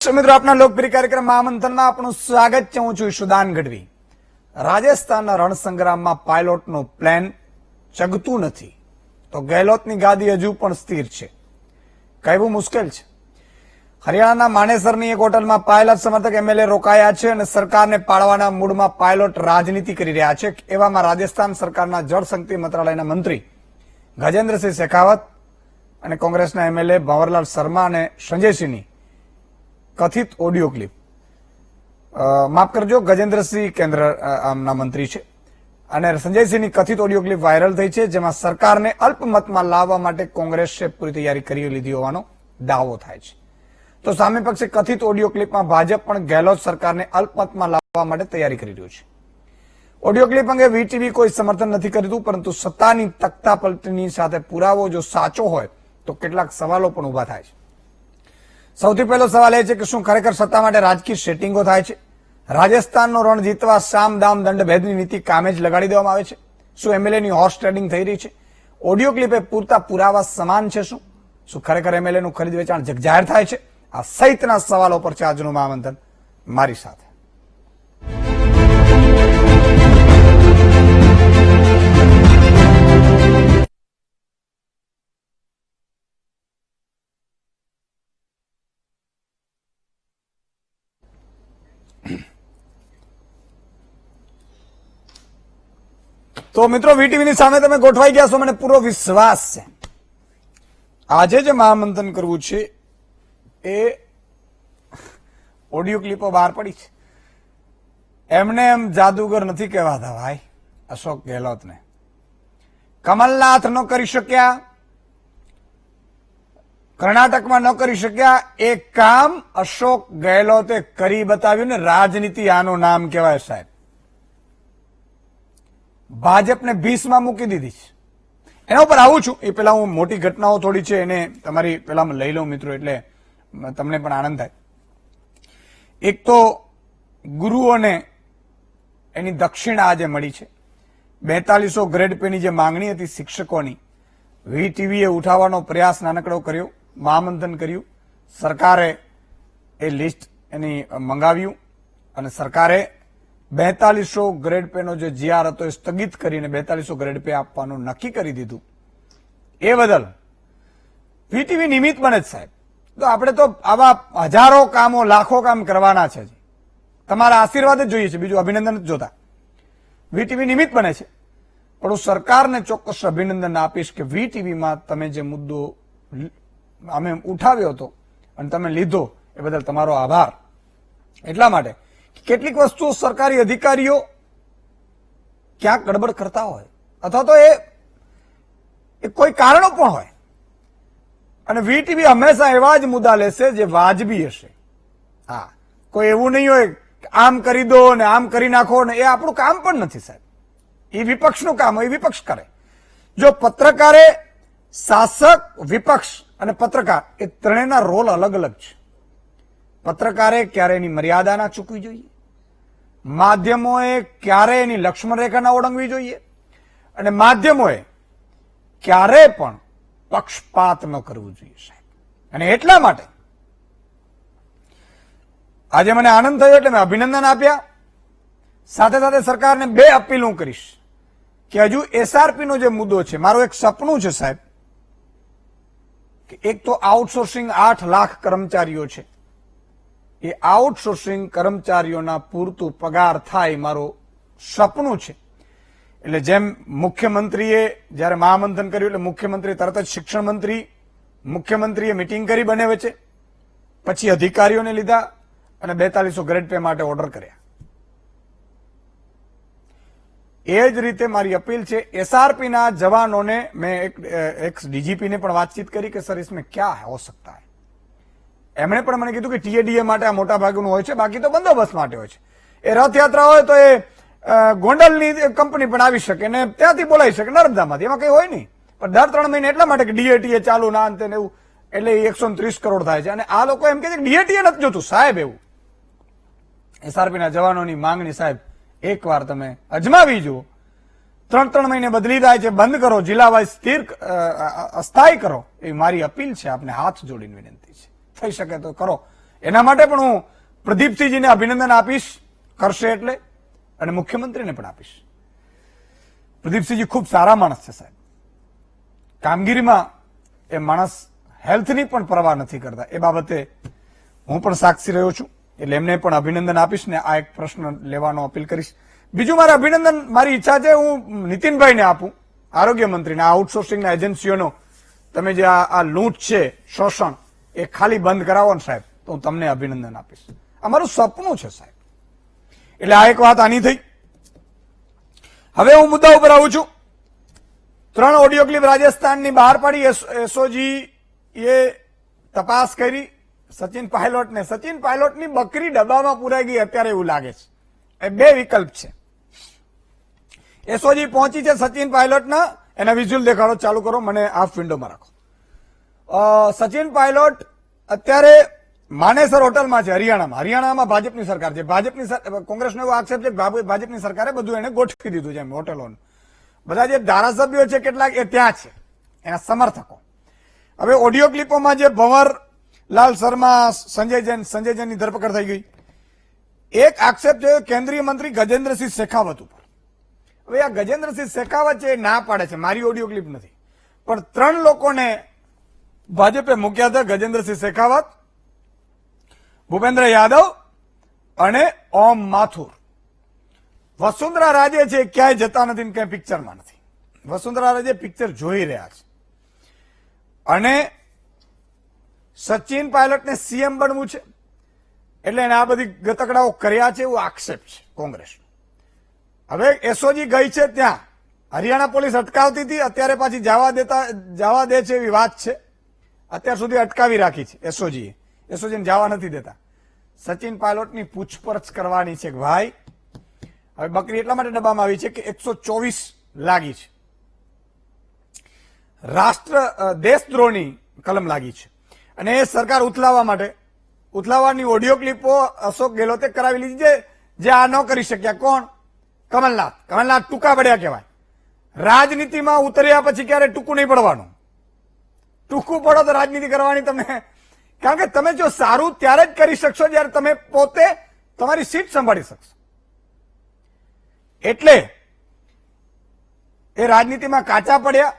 મિત્રો આપના લોકપ્રિય કાર્યક્રમ મહામંથનમાં આપનું સ્વાગત છે। હું છું ઈશુદાન ગઢવી। રાજસ્થાનના રણસંગ્રામમાં પાયલોટનું પ્લેન ચગતું નથી તો ગેહલોતની ગાદી હજુ પણ સ્થિર છે। કહેવું મુશ્કેલ છે। હરિયાણાના માનેસરની એક હોટલમાં પાયલટ સમર્થક એમએલએ રોકાયા છે અને સરકારને પાડવાના મૂડમાં પાયલોટ રાજનીતિ કરી રહ્યા છે। એવામાં રાજસ્થાન સરકારના જળશક્તિ મંત્રાલયના મંત્રી ગજેન્દ્રસિંહ શેખાવત અને કોંગ્રેસના એમએલએ ભંવરલાલ શર્મા અને સંજયસિંહની કથિત ઓડિયો ક્લિપ, માફ કરજો, ગજેન્દ્રસિંહ કેન્દ્રના મંત્રી છે અને સંજયસિંહની કથિત ઓડિયો ક્લિપ વાયરલ થઈ છે, જેમાં સરકારને અલ્પમતમાં લાવવા માટે કોંગ્રેસે પૂરી તૈયારી કરી લીધી હોવાનો દાવો થાય છે। તો સામે પક્ષે કથિત ઓડિયો ક્લિપમાં ભાજપ પણ ગેહલોત સરકારને અલ્પમતમાં લાવવા માટે તૈયારી કરી રહ્યું છે। ઓડિયો ક્લિપ અંગે વીટીવી કોઈ સમર્થન નથી કરતું, પરંતુ સત્તાની તખ્તાપલટની સાથે પુરાવો જો સાચો હોય તો કેટલાક સવાલો પણ ઉભા થાય છે। સૌથી પહેલો સવાલ એ છે કે શું ખરેખર સત્તા માટે રાજકીય સેટિંગો થાય છે? રાજસ્થાનનો રણ જીતવા સામ દામ દંડ ભેદની નીતિ કામે જ લગાડી દેવામાં આવે છે? શું એમએલએની હોર્સ ટ્રેડિંગ થઈ રહી છે? ઓડિયો ક્લિપ એ પૂરતા પુરાવા સમાન છે? શું ખરેખર એમએલએનું ખરીદ વેચાણ જગજાહેર થાય છે? આ સહિતના સવાલો પર છે આજનું મહામંથન મારી સાથે। તો મિત્રો વીટીવીની સામે તમે ગોઠવાઈ ગયા છો, મને પૂરો વિશ્વાસ છે। આજે જે મહામંથન કરવું છે એ ઓડિયો ક્લિપો બહાર પડી છે। એમને એમ જાદુગર નથી કહેવાતા ભાઈ અશોક ગેહલોતને। કમલનાથ ન કરી શક્યા, કર્ણાટકમાં ન કરી શક્યા એ કામ અશોક ગેહલોતે કરી બતાવ્યું ને રાજનીતિ આનું નામ કહેવાય સાહેબ। ભાજપને ભીસમાં મૂકી દીધી છે। એના ઉપર આવું છું એ પેલા હું મોટી ઘટનાઓ થોડી છે એને તમારી પેલા લઈ લઉં મિત્રો, એટલે તમને પણ આનંદ થાય। એક તો ગુરુઓને એની દક્ષિણા આજે મળી છે। 4200 ગ્રેડ પેની જે માંગણી હતી શિક્ષકોની, વીટીવીએ ઉઠાવવાનો પ્રયાસ નાનકડો કર્યો, મહામંથન કર્યું, સરકારે એ લિસ્ટ એની મંગાવ્યું અને સરકારે 4200 ગ્રેડ પેનો જે જીઆર હતો એ સ્થગિત કરીને 4200 ગ્રેડ પે આપવાનું નક્કી કરી દીધું। એ બદલ વીટીવી નિમિત્ત બને જ સાહેબ। તો આપણે તો આવા હજારો કામો લાખો કામ કરવાના છે, તમારા આશીર્વાદ જ જોઈએ છે, બીજું અભિનંદન જ જોતા। વીટીવી નિમિત્ત બને છે, પણ હું સરકારને ચોક્કસ અભિનંદન આપીશ કે વીટીવીમાં તમે જે મુદ્દો અમે ઉઠાવ્યો હતો અને તમે લીધો એ બદલ તમારો આભાર। એટલા માટે કેટલીક વસ્તુઓ સરકારી અધિકારીઓ ક્યાંક ગડબડ કરતા હોય અથવા તો એ કોઈ કારણો પણ હોય, અને વીટીવી હંમેશા એવા જ મુદ્દા લેશે જે વાજબી હશે। હા, કોઈ એવું નહીં હોય કે આમ કરી દો ને આમ કરી નાખો ને, એ આપણું કામ પણ નથી સાહેબ। એ વિપક્ષનું કામ હોય, એ વિપક્ષ કરે। જો પત્રકારે, શાસક, વિપક્ષ અને પત્રકાર એ ત્રણેયના રોલ અલગ અલગ છે। પત્રકારે ક્યારે એની મર્યાદા ના ચૂકવી જોઈએ, માધ્યમોએ ક્યારે એની લક્ષ્મણ રેખા ના ઓળંગવી જોઈએ, અને માધ્યમોએ ક્યારે પણ પક્ષપાત ન કરવું જોઈએ સાહેબ। અને એટલા માટે આજે મને આનંદ થયો એટલે મેં અભિનંદન આપ્યા। સાથે સાથે સરકારને બે અપીલ હું કરીશ કે હજુ એસઆરપી નો જે મુદ્દો છે, મારું એક સપનું છે સાહેબ કે એક તો આઉટસોર્સિંગ 8 લાખ કર્મચારીઓ છે, એ આઉટસોર્સિંગ કર્મચારીઓના પૂરતું પગાર થાય મારું સપનું છે। એટલે જેમ મુખ્યમંત્રીએ જયારે મહામંથન કર્યું એટલે મુખ્યમંત્રી તરત જ શિક્ષણ મંત્રી, મુખ્યમંત્રીએ મિટિંગ કરી બંને વચ્ચે, પછી અધિકારીઓને લીધા અને 4200 ગ્રેડ પે માટે ઓર્ડર કર્યા। એ જ રીતે મારી અપીલ છે એસઆરપીના જવાનોને, મેં એક ડીજીપીને પણ વાતચીત કરી કે સર इसमें क्या हो सकता है। એમણે પણ મને કીધું કે ટીએડીએ માટે આ મોટા ભાગનું હોય છે, બાકી તો બંદોબસ્ત માટે હોય છે। એ રથયાત્રા હોય તો એ ગોંડલની કંપની પણ આવી શકે ને ત્યાંથી બોલાવી શકે, નર્મદામાંથી, એમાં કઈ હોય નહીં। પણ દર 3 મહિને એટલા માટે કે ડીએટીએ ચાલુ ના અંતે એવું, એટલે 130 કરોડ થાય છે। અને આ લોકો એમ કે છે કે ડીએટીએ નથી જોતું સાહેબ। એવું એસઆરપીના જવાનોની માંગણી સાહેબ એકવાર તમે અજમાવી જુઓ। 3 મહિને બદલી જાય છે, બંધ કરો, જિલ્લા વાઇઝ સ્થિર અસ્થાયી કરો, એ મારી અપીલ છે, આપને હાથ જોડીને વિનંતી છે। થઈ શકે તો કરો। એના માટે પણ હું પ્રદીપસિંહજીને અભિનંદન આપીશ, કરશે એટલે, અને મુખ્યમંત્રીને પણ આપીશ. પ્રદીપસિંહજી ખૂબ સારા માણસ છે સાહેબ. કામગીરીમાં એ માણસ હેલ્થની પણ પરવા નથી કરતા. એ બાબતે હું પણ સાક્ષી રહ્યો છું, એટલે એમને પણ અભિનંદન આપીશ ને આ એક પ્રશ્ન લેવાનો અપીલ કરીશ. બીજું મારે અભિનંદન, મારી ઈચ્છા છે હું નીતિનભાઈને આપું, આરોગ્ય મંત્રીને. આ આઉટસોર્સિંગના એજન્સીઓનો તમે જે આ લૂંટ છે, શોષણ, એ ખાલી બંધ કરાવો ને સાહેબ, તો હું તમને અભિનંદન આપીશ. અમારું સપનું છે સાહેબ. એટલે આ એક વાત આની થઈ. હવે હું મુદ્દા ઉપર આવું છું. 3 ઓડિયો ક્લિપ રાજસ્થાનની બહાર પાડી. એસઓજી એ તપાસ કરી સચિન પાયલોટને. સચિન પાયલોટની બકરી ડબ્બામાં પુરાઈ ગઈ અત્યારે એવું લાગે છે. એ 2 વિકલ્પ છે. એસઓજી પહોંચી છે સચિન પાયલોટના. એના વિઝ્યુઅલ દેખાડો, ચાલુ કરો, મને હાફ વિન્ડોમાં રાખો. સચિન પાયલોટ અત્યારે માનેસર હોટલમાં છે, હરિયાણામાં. હરિયાણામાં ભાજપની સરકાર છે. કોંગ્રેસનો એવો આક્ષેપ છે કે ભાજપની સરકારે બધું એને ગોઠવી દીધું છે એમ હોટેલોનું. બધા જે ધારાસભ્યો છે કેટલાક એ ત્યાં છે, એના સમર્થકો. હવે ઓડિયો ક્લિપોમાં જે ભંવરલાલ શર્મા, સંજય જૈનની ધરપકડ થઈ ગઈ. એક આક્ષેપ છે કેન્દ્રીય મંત્રી ગજેન્દ્રસિંહ શેખાવત ઉપર. હવે આ ગજેન્દ્રસિંહ શેખાવત છે એ ના પાડે છે, મારી ઓડિયો ક્લિપ નથી, પણ 3 લોકોને ભાજપે મૂક્યા હતા. ગજેન્દ્રસિંહ શેખાવત, ભૂપેન્દ્ર યાદવ અને ઓમ માથુર. વસુંધરા રાજે છે ક્યાંય જતા નથી ને ક્યાંય પિક્ચરમાં નથી. વસુંધરા રાજે પિક્ચર જોઈ રહ્યા છે. અને સચિન પાયલટને સીએમ બનવું છે, એટલે એને આ બધી ગતકડાઓ કર્યા છે, એવો આક્ષેપ છે કોંગ્રેસનો. હવે એસઓજી ગઈ છે ત્યાં, હરિયાણા પોલીસ અટકાવતી હતી, અત્યારે પાછી જવા દે છે એવી વાત છે. અત્યાર સુધી અટકાવી રાખી છે એસઓજીએ. એસઓજીને જવા નથી દેતા. સચિન પાયલોટની પૂછપરછ કરવાની છે કે ભાઈ, હવે બકરી એટલા માટે ડબ્બામાં આવી છે કે 124 લાગી છે, દેશદ્રોહની કલમ લાગી છે, અને એ સરકાર ઉથલાવવાની ઓડિયો ક્લિપો અશોક ગેહલોતે કરાવી લીધી છે. જે આ ન કરી શક્યા કોણ? કમલનાથ. ટૂંકા પડ્યા કહેવાય. રાજનીતિમાં ઉતર્યા પછી ક્યારે ટૂંકું નહીં પડવાનું. ટૂંકું પડો તો રાજનીતિ કરવાની તમને, કારણ કે તમે જો સારું ત્યારે જ કરી શકશો જ્યારે તમે પોતે તમારી સીટ સંભાળી શકશો. એટલે એ રાજનીતિમાં કાચા પડ્યા.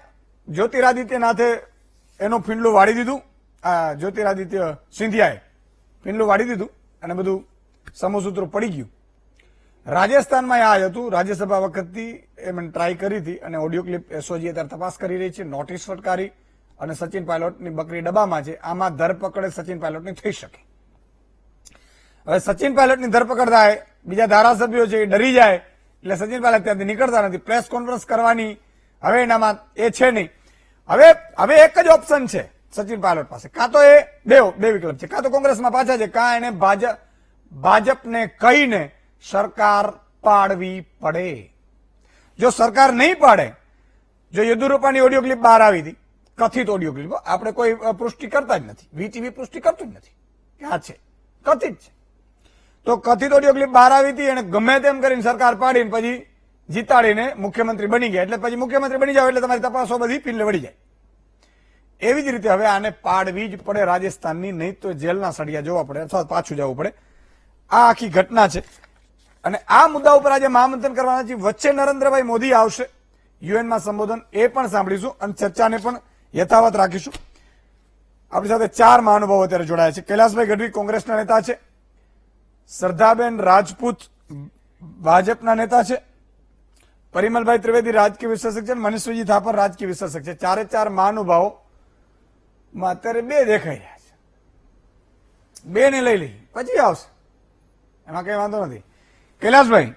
જ્યોતિરાદિત્યનાથે એનું ફીંડલું વાળી દીધું. જ્યોતિરાદિત્ય સિંધિયાએ ફીંડલું વાળી દીધું અને બધું સમૂહસૂત્ર પડી ગયું. રાજસ્થાનમાં આ હતું, રાજ્યસભા વખતથી એમણે ટ્રાય કરી હતી અને ઓડિયો ક્લિપ એસઓજી અત્યારે તપાસ કરી રહી છે. નોટિસ ફટકારી અને સચિન પાયલોટની બકરી ડબ્બામાં છે. આમાં ધરપકડ સચિન પાયલોટની થઈ શકે. હવે સચિન પાયલોટની ધરપકડ થાય, બીજા ધારાસભ્યો છે એ ડરી જાય, એટલે સચિન પાયલોટ ત્યાંથી નીકળતા નથી. પ્રેસ કોન્ફરન્સ કરવાની હવે એનામાં એ છે નહીં. હવે એક જ ઓપ્શન છે સચિન પાયલોટ પાસે. કાં તો એ બે વિકલ્પ છે. કાં તો કોંગ્રેસમાં પાછા છે, કાં એને ભાજપને કહીને સરકાર પાડવી પડે. જો સરકાર નહીં પાડે, જો યેદુરપ્પાની ઓડિયો ક્લિપ બહાર આવી હતી, કથિત ઓડિયો ક્લિપ, આપણે કોઈ પુષ્ટિ કરતા જ નથી, વીટીવી પુષ્ટિ કરતું જ નથી કે આ છે, કથિત છે. તો કથિત ઓડિયો ક્લિપ બહાર આવી હતી, એને ગમે તેમ કરીને સરકાર પાડીને પછી જીતાડીને મુખ્યમંત્રી બની ગયા. એટલે પછી મુખ્યમંત્રી બની જાવ એટલે તમારી તપાસો બધી પીલે વળી જાય. એવી જ રીતે હવે આને પાડવી જ પડે રાજસ્થાનની, નહીં તો જેલના સળિયા જોવા પડે અથવા પાછું જવું પડે. આ આખી ઘટના છે. અને આ મુદ્દા ઉપર આજે મહામંથન કરવાના છે. વચ્ચે નરેન્દ્રભાઈ મોદી આવશે, યુએનમાં સંબોધન, એ પણ સાંભળીશું અને ચર્ચાને પણ યથાવત રાખીશું. આપણી સાથે 4 મહાનુભાવો અત્યારે જોડાયા છે. કૈલાસભાઈ ગઢવી કોંગ્રેસના નેતા છે, શ્રદ્ધાબેન રાજપૂત ભાજપના નેતા છે, પરિમલભાઈ ત્રિવેદી રાજકીય વિશ્લેષક છે, મનીષજી થાપર રાજકીય વિશ્લેષક છે. 4 મહાનુભાવો માં અત્યારે 2 દેખાઈ રહ્યા છે. 2 ને લઈ લઈ પછી આવશે, એમાં કઈ વાંધો નથી. કૈલાસભાઈ,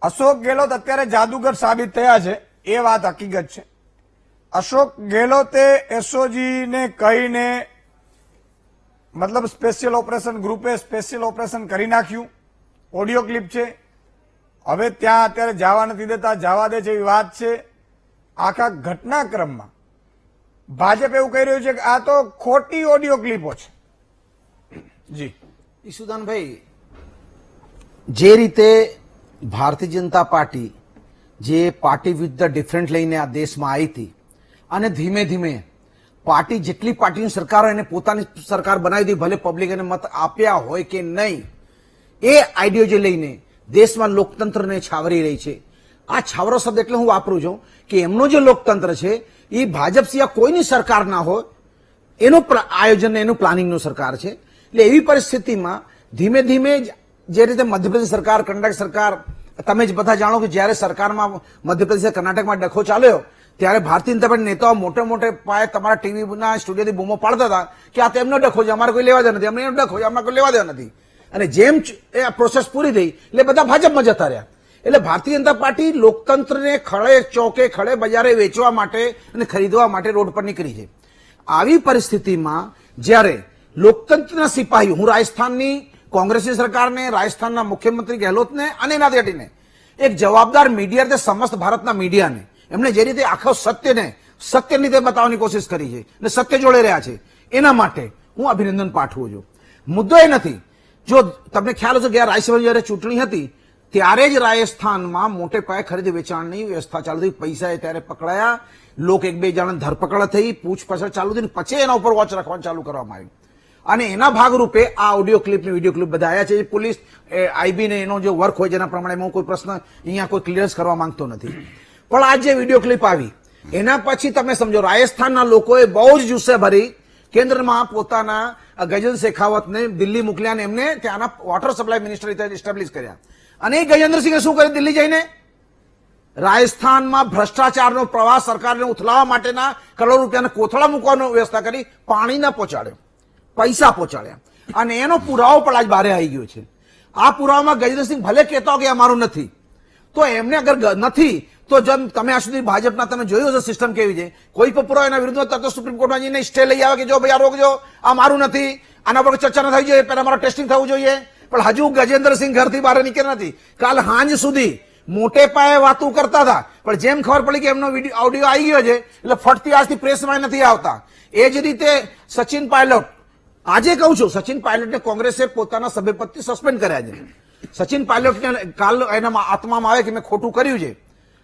અશોક ગેહલોત અત્યારે જાદુગર સાબિત થયા છે, એ વાત હકીકત છે. અશોક ગેહલોતે એસઓજીને કહીને, મતલબ સ્પેશિયલ ઓપરેશન ગ્રુપે સ્પેશિયલ ઓપરેશન કરી નાખ્યું. ઓડિયો ક્લિપ છે. હવે ત્યાં અત્યારે જવા નથી દેતા, જવા દે છે એવી વાત છે. આખા ઘટનાક્રમમાં ભાજપ એવું કહી રહ્યું છે કે આ તો ખોટી ઓડિયો ક્લિપો છે. જી ઈશુદાનભાઈ, જે રીતે ભારતીય જનતા પાર્ટી જે પાર્ટી વિથ ધ ડિફરન્ટ લઈને આ દેશમાં આવી હતી અને ધીમે ધીમે પાર્ટી જેટલી પાર્ટીની સરકાર હોય એને પોતાની સરકાર બનાવી દી, ભલે પબ્લિક એને મત આપ્યા હોય કે નહીં, એ આઈડિયોલોજી લઈને દેશમાં લોકતંત્રને છાવરી રહી છે. આ છાવરો શબ્દ એટલે હું વાપરું છું કે એમનું જે લોકતંત્ર છે એ ભાજપ સિવાય કોઈની સરકાર ના હોય એનું આયોજન, એનું પ્લાનિંગનું સરકાર છે. એટલે એવી પરિસ્થિતિમાં ધીમે ધીમે જે રીતે મધ્યપ્રદેશ સરકાર, કર્ણાટક સરકાર, તમે જ બધા જાણો કે જ્યારે સરકારમાં મધ્યપ્રદેશ કર્ણાટકમાં ડખો ચાલ્યો ત્યારે ભારતીય જનતા પાર્ટી નેતાઓ મોટે મોટે પાયે તમારા ટીવીના સ્ટુડિયોથી બૂમો પાડતા હતા કે આ તેમનો ડખો છે, અમારે કોઈ લેવા દેવા નથી, અમને એનો ડખો છે, અમારે કોઈ લેવા દેવા નથી. અને જેમ એ પ્રોસેસ પૂરી થઈ એટલે બધા ભાજપમાં જતા રહ્યા. એટલે ભારતીય જનતા પાર્ટી લોકતંત્રને ખડે ચોકે, ખડે બજારે વેચવા માટે અને ખરીદવા માટે રોડ પર નીકળી છે. આવી પરિસ્થિતિમાં જ્યારે લોકતંત્રના સિપાહીઓ, હું રાજસ્થાનની કોંગ્રેસની સરકારને, રાજસ્થાનના મુખ્યમંત્રી ગેહલોતને અને એનાથી હટીને એક જવાબદાર મીડિયા, સમસ્ત ભારતના મીડિયાને એમણે જે રીતે આખો સત્યની રીતે બતાવવાની કોશિશ કરી છે અને સત્ય જોડે રહ્યા છે, એના માટે હું અભિનંદન પાઠવું છું. મુદ્દો એ નથી, જો તમને ખ્યાલ હશે ગયા રાજ્યસભાની જયારે ચૂંટણી હતી ત્યારે જ રાજસ્થાનમાં મોટે પાયે ખરીદ વેચાણની વ્યવસ્થા ચાલુ થઈ, પૈસા ત્યારે પકડાયા, લોક એક બે જણા ધરપકડ થઈ, પૂછપરછ ચાલુ થઈ, પછી એના ઉપર વોચ રાખવાનું ચાલુ કરવામાં આવ્યું. અને એના ભાગરૂપે આ ઓડિયો ક્લિપ ને વિડીયો ક્લિપ બધા આવ્યા છે. પોલીસ આઈબી ને એનો જે વર્ક હોય જેના પ્રમાણે હું કોઈ પ્રશ્ન અહીંયા કોઈ ક્લિયરન્સ કરવા માંગતો નથી. પણ આ જે વિડીયો ક્લિપ આવી એના પછી તમે સમજો રાજસ્થાનના લોકોએ બહુ જ જુસ્સે ભરી કેન્દ્રમાં પોતાના ગજેન્દ્ર શેખાવતને દિલ્હી મોકલ્યા અને એમને ત્યાંના વોટર સપ્લાય મિનિસ્ટર રીતે એસ્ટાબ્લિશ કર્યા. અને એ ગજેન્દ્રસિંહે શું કર્યું? દિલ્હી જઈને રાજસ્થાનમાં ભ્રષ્ટાચારનો પ્રવાહ સરકારને ઉથલાવવા માટેના કરોડો રૂપિયાના કોથળા મૂકવાનો વ્યવસ્થા કરી, પાણી ના પહોંચાડ્યો, પૈસા પહોંચાડ્યા. અને એનો પુરાવો પણ આજ બહાર આવી ગયો છે. આ પુરાવામાં ગજેન્દ્રસિંહ ભલે કહેતા કે અમારું નથી, તો એમને અગર નથી તો જેમ તમે આ સુધી ભાજપના તમે જોયું હશે સિસ્ટમ કેવી છે, કોઈ પણ પુરાવા એના વિરુદ્ધમાં તો સુપ્રીમ કોર્ટમાં જઈને સ્ટે લઈ આવે કે જો ભાઈ આ રોકજો, આ મારું નથી, આના પર ચર્ચા ન થઈ જોઈએ, પહેલા મારું ટેસ્ટિંગ થવું જોઈએ. પણ હજુ ગજેન્દ્રસિંહ ઘરથી બહાર નીકળ્યા નથી. કાલ સાંજ સુધી મોટે પાયે વાતો કરતા હતા, પણ જેમ ખબર પડી કે એમનો ઓડિયો આવી ગયો છે એટલે ફટતી આજથી પ્રેસમાં નથી આવતા. એ જ રીતે સચિન પાયલોટ, આજે કહું છું, સચિન પાયલોટને કોંગ્રેસે પોતાના સભ્યપદથી સસ્પેન્ડ કર્યા છે. સચિન પાયલોટને કાલ એના આત્મામાં આવે કે મેં ખોટું કર્યું છે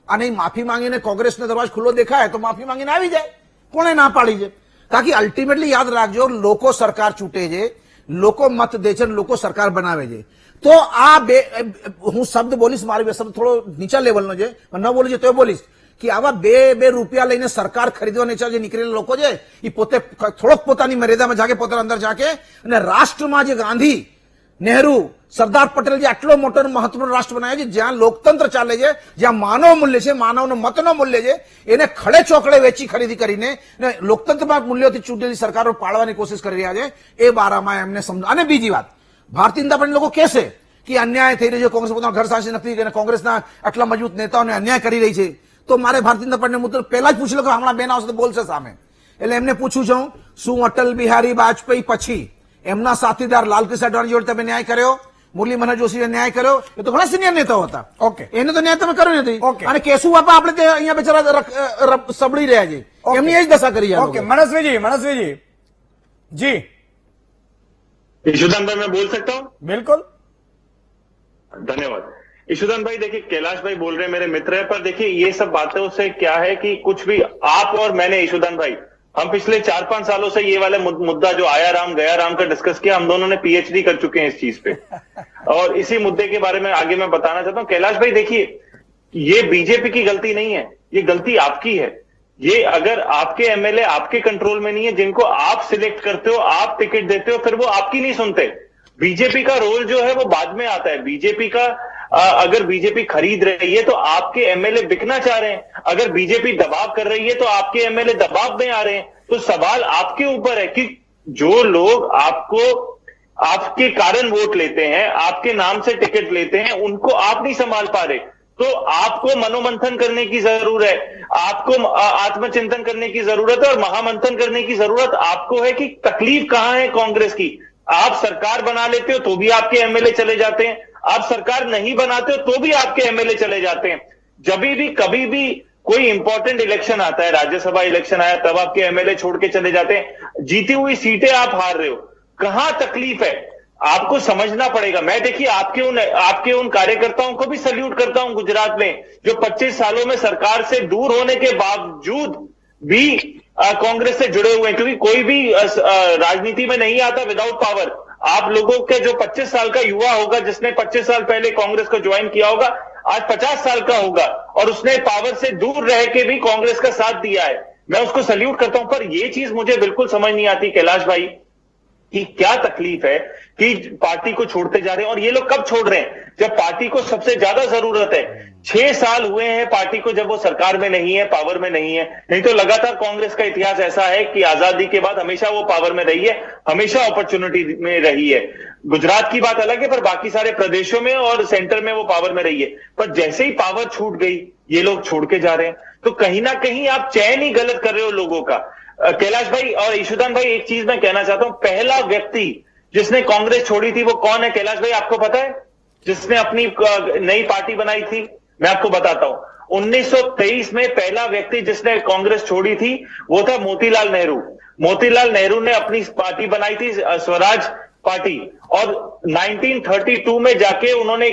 અને માફી માંગીને કોંગ્રેસનો દરવાજો ખુલ્લો દેખાય તો માફી માંગીને આવી જાય. કોણે ના પાડી છે? કારણ કે અલ્ટિમેટલી યાદ રાખજો, લોકો સરકાર ચૂંટે છે, લોકો મત દે છે, લોકો સરકાર બનાવે છે. તો આ બે, હું શબ્દ બોલીશ, મારી શબ્દ થોડો નીચા લેવલનો છે, ન બોલું છે તો બોલીશ કે આવા બે રૂપિયા લઈને સરકાર ખરીદવાની જે નીકળેલા લોકો છે એ પોતે થોડોક પોતાની મર્યાદામાં જાગે, પોતાના અંદર જાગે. અને રાષ્ટ્રમાં જે ગાંધી, નહેરુ, સરદાર પટેલ જે આટલો મોટો મહત્વનો રાષ્ટ્ર બનાવ્યો છે, જ્યાં લોકતંત્ર ચાલે છે, જ્યાં માનવ મૂલ્ય છે, માનવનો મતનો મૂલ્ય છે, એને ખડે ચોકડે વેચી ખરીદી કરીને લોકતંત્રમાં મૂલ્યોથી ચૂંટેલી સરકારો પાડવાની કોશિશ કરી રહ્યા છે. એ બારામાં એમને સમજો. અને બીજી વાત, ભારતીય જનતા પાર્ટી લોકો કહેશે કે અન્યાય થઈ રહ્યો છે, કોંગ્રેસ પોતાના ઘર શાસન નથી અને કોંગ્રેસના આટલા મજબૂત નેતાઓને અન્યાય કરી રહી છે. તો મારે ભારતીય જનતા પાર્ટીને મુદ્દો પહેલા જ પૂછી લો કે હમણાં બેન આવશે તો બોલશે સામે. એટલે એમને પૂછું છું, શું અટલ બિહારી વાજપેયી પછી એમના સાથીદાર લાલકૃષ્ણ અડવાણી જોડે તમે ન્યાય કર્યો? મુરલી મનોહર જોશીએ ન્યાય કર્યો? એ તો ઘણા સિનિયર નેતાઓ હતા. ઓકે, એને તો ન્યાય તમે કર્યો નથી. અને કેશુ બાપા આપણે અહીંયા બિચારા સબળી રહ્યા છે, એમની એ જ દશા કરી. ઓકે, मनस्वी जी ईशुदान भाई मैं बोल सकता हूँ? बिल्कुल, धन्यवाद। ईशुदान भाई देखिए, कैलाश भाई बोल रहे हैं, मेरे मित्र है, पर देखिए ये सब बातों से क्या है कि कुछ भी आप और मैंने, ईशुदान भाई, हम पिछले 4-5 सालों से ये वाले मुद्दा जो आया राम गया राम का डिस्कस किया, हम दोनों ने पीएचडी कर चुके हैं इस चीज पे। और इसी मुद्दे के बारे में आगे मैं बताना चाहता हूँ। कैलाश भाई देखिए, ये बीजेपी की गलती नहीं है, ये गलती आपकी है। ये अगर आपके एमएलए आपके कंट्रोल में नहीं है, जिनको आप सिलेक्ट करते हो, आप टिकट देते हो, फिर वो आपकी नहीं सुनते। बीजेपी का रोल जो है वो बाद में आता है। बीजेपी का अगर बीजेपी खरीद रही है तो आपके एमएलए बिकना चाह रहे हैं, अगर बीजेपी दबाव कर रही है तो आपके एमएलए दबाव में आ रहे हैं। तो सवाल आपके ऊपर है कि जो लोग आपको आपके कारण वोट लेते हैं, आपके नाम से टिकट लेते हैं, उनको आप नहीं संभाल पा रहे। तो आपको मनोमंथन करने की जरूरत है, आपको आत्मचिंतन करने की जरूरत है और महामंथन करने की जरूरत आपको है कि तकलीफ कहां है कांग्रेस की। आप सरकार बना लेते हो तो भी आपके एमएलए चले जाते हैं, आप सरकार नहीं बनाते हो तो भी आपके एमएलए चले जाते हैं। जब भी कभी भी कोई इंपॉर्टेंट इलेक्शन आता है, राज्यसभा इलेक्शन आया, तब आपके एमएलए छोड़ के चले जाते हैं, जीती हुई सीटें आप हार रहे हो। कहां तकलीफ है आपको समझना पड़ेगा। मैं देखिए आपके उन कार्यकर्ताओं को भी सल्यूट करता हूं गुजरात में, जो 25 सालों में सरकार से दूर होने के बावजूद भी कांग्रेस से जुड़े हुए हैं, क्योंकि कोई भी राजनीति में नहीं आता विदाउट पावर। आप लोगों के जो 25 साल का युवा होगा जिसने 25 साल पहले कांग्रेस को ज्वाइन किया होगा, आज 50 साल का होगा और उसने पावर से दूर रह के भी कांग्रेस का साथ दिया है, मैं उसको सल्यूट करता हूं। पर यह चीज मुझे बिल्कुल समझ नहीं आती कैलाश भाई कि क्या तकलीफ है कि पार्टी को छोड़ते जा रहे हैं। और ये लोग कब छोड़ रहे हैं? जब पार्टी को सबसे ज्यादा जरूरत है। 6 साल हुए हैं पार्टी को जब वो सरकार में नहीं है, पावर में नहीं है। नहीं तो लगातार कांग्रेस का इतिहास ऐसा है कि आजादी के बाद हमेशा वो पावर में रही है, हमेशा अपॉर्चुनिटी में रही है। गुजरात की बात अलग है, पर बाकी सारे प्रदेशों में और सेंटर में वो पावर में रही है। पर जैसे ही पावर छूट गई, ये लोग छोड़ के जा रहे हैं। तो कहीं ना कहीं आप चयन ही गलत कर रहे हो लोगों का। कैलाश भाई और ईशुदान भाई, एक चीज मैं कहना चाहता हूं, पहला व्यक्ति जिसने कांग्रेस छोड़ी थी वो कौन है कैलाश भाई, आपको पता है? जिसने अपनी नई पार्टी बनाई थी, मैं आपको बताता हूं। 1923 में पहला व्यक्ति जिसने कांग्रेस छोड़ी थी वो था मोतीलाल नेहरू। मोतीलाल नेहरू ने अपनी पार्टी बनाई थी स्वराज पार्टी, और 1932 में जाके उन्होंने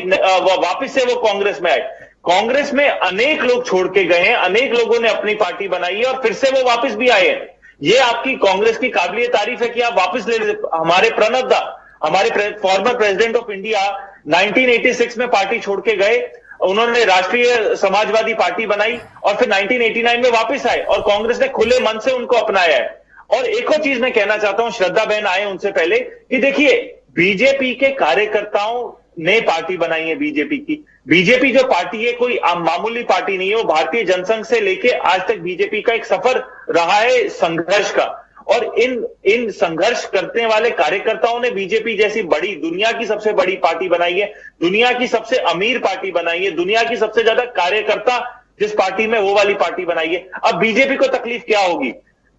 वापस से वो कांग्रेस में आए। कांग्रेस में अनेक लोग छोड़ के गए हैं, अनेक लोगों ने अपनी पार्टी बनाई है और फिर से वो वापस भी आए हैं। ये आपकी कांग्रेस की काबिलिय तारीफ है कि आप वापस ले। हमारे प्रणब दा, हमारे फॉर्मर प्रेसिडेंट ऑफ इंडिया 1986 में पार्टी छोड़ के गए, उन्होंने राष्ट्रीय समाजवादी पार्टी बनाई और फिर 1989 में वापस आए और कांग्रेस ने खुले मन से उनको अपनाया है। और एक और चीज मैं कहना चाहता हूं, श्रद्धा बहन आए उनसे पहले, कि देखिए बीजेपी के कार्यकर्ताओं ने पार्टी बनाई है बीजेपी की। बीजेपी जो पार्टी है कोई मामूली पार्टी नहीं है, वो भारतीय जनसंघ से लेके आज तक बीजेपी का एक सफर रहा है संघर्ष का। और इन संघर्ष करने वाले कार्यकर्ताओं ने बीजेपी जैसी बड़ी, दुनिया की सबसे बड़ी पार्टी बनाई है, दुनिया की सबसे अमीर पार्टी बनाई है, दुनिया की सबसे ज्यादा कार्यकर्ता जिस पार्टी में, वो वाली पार्टी बनाई है। अब बीजेपी को तकलीफ क्या होगी?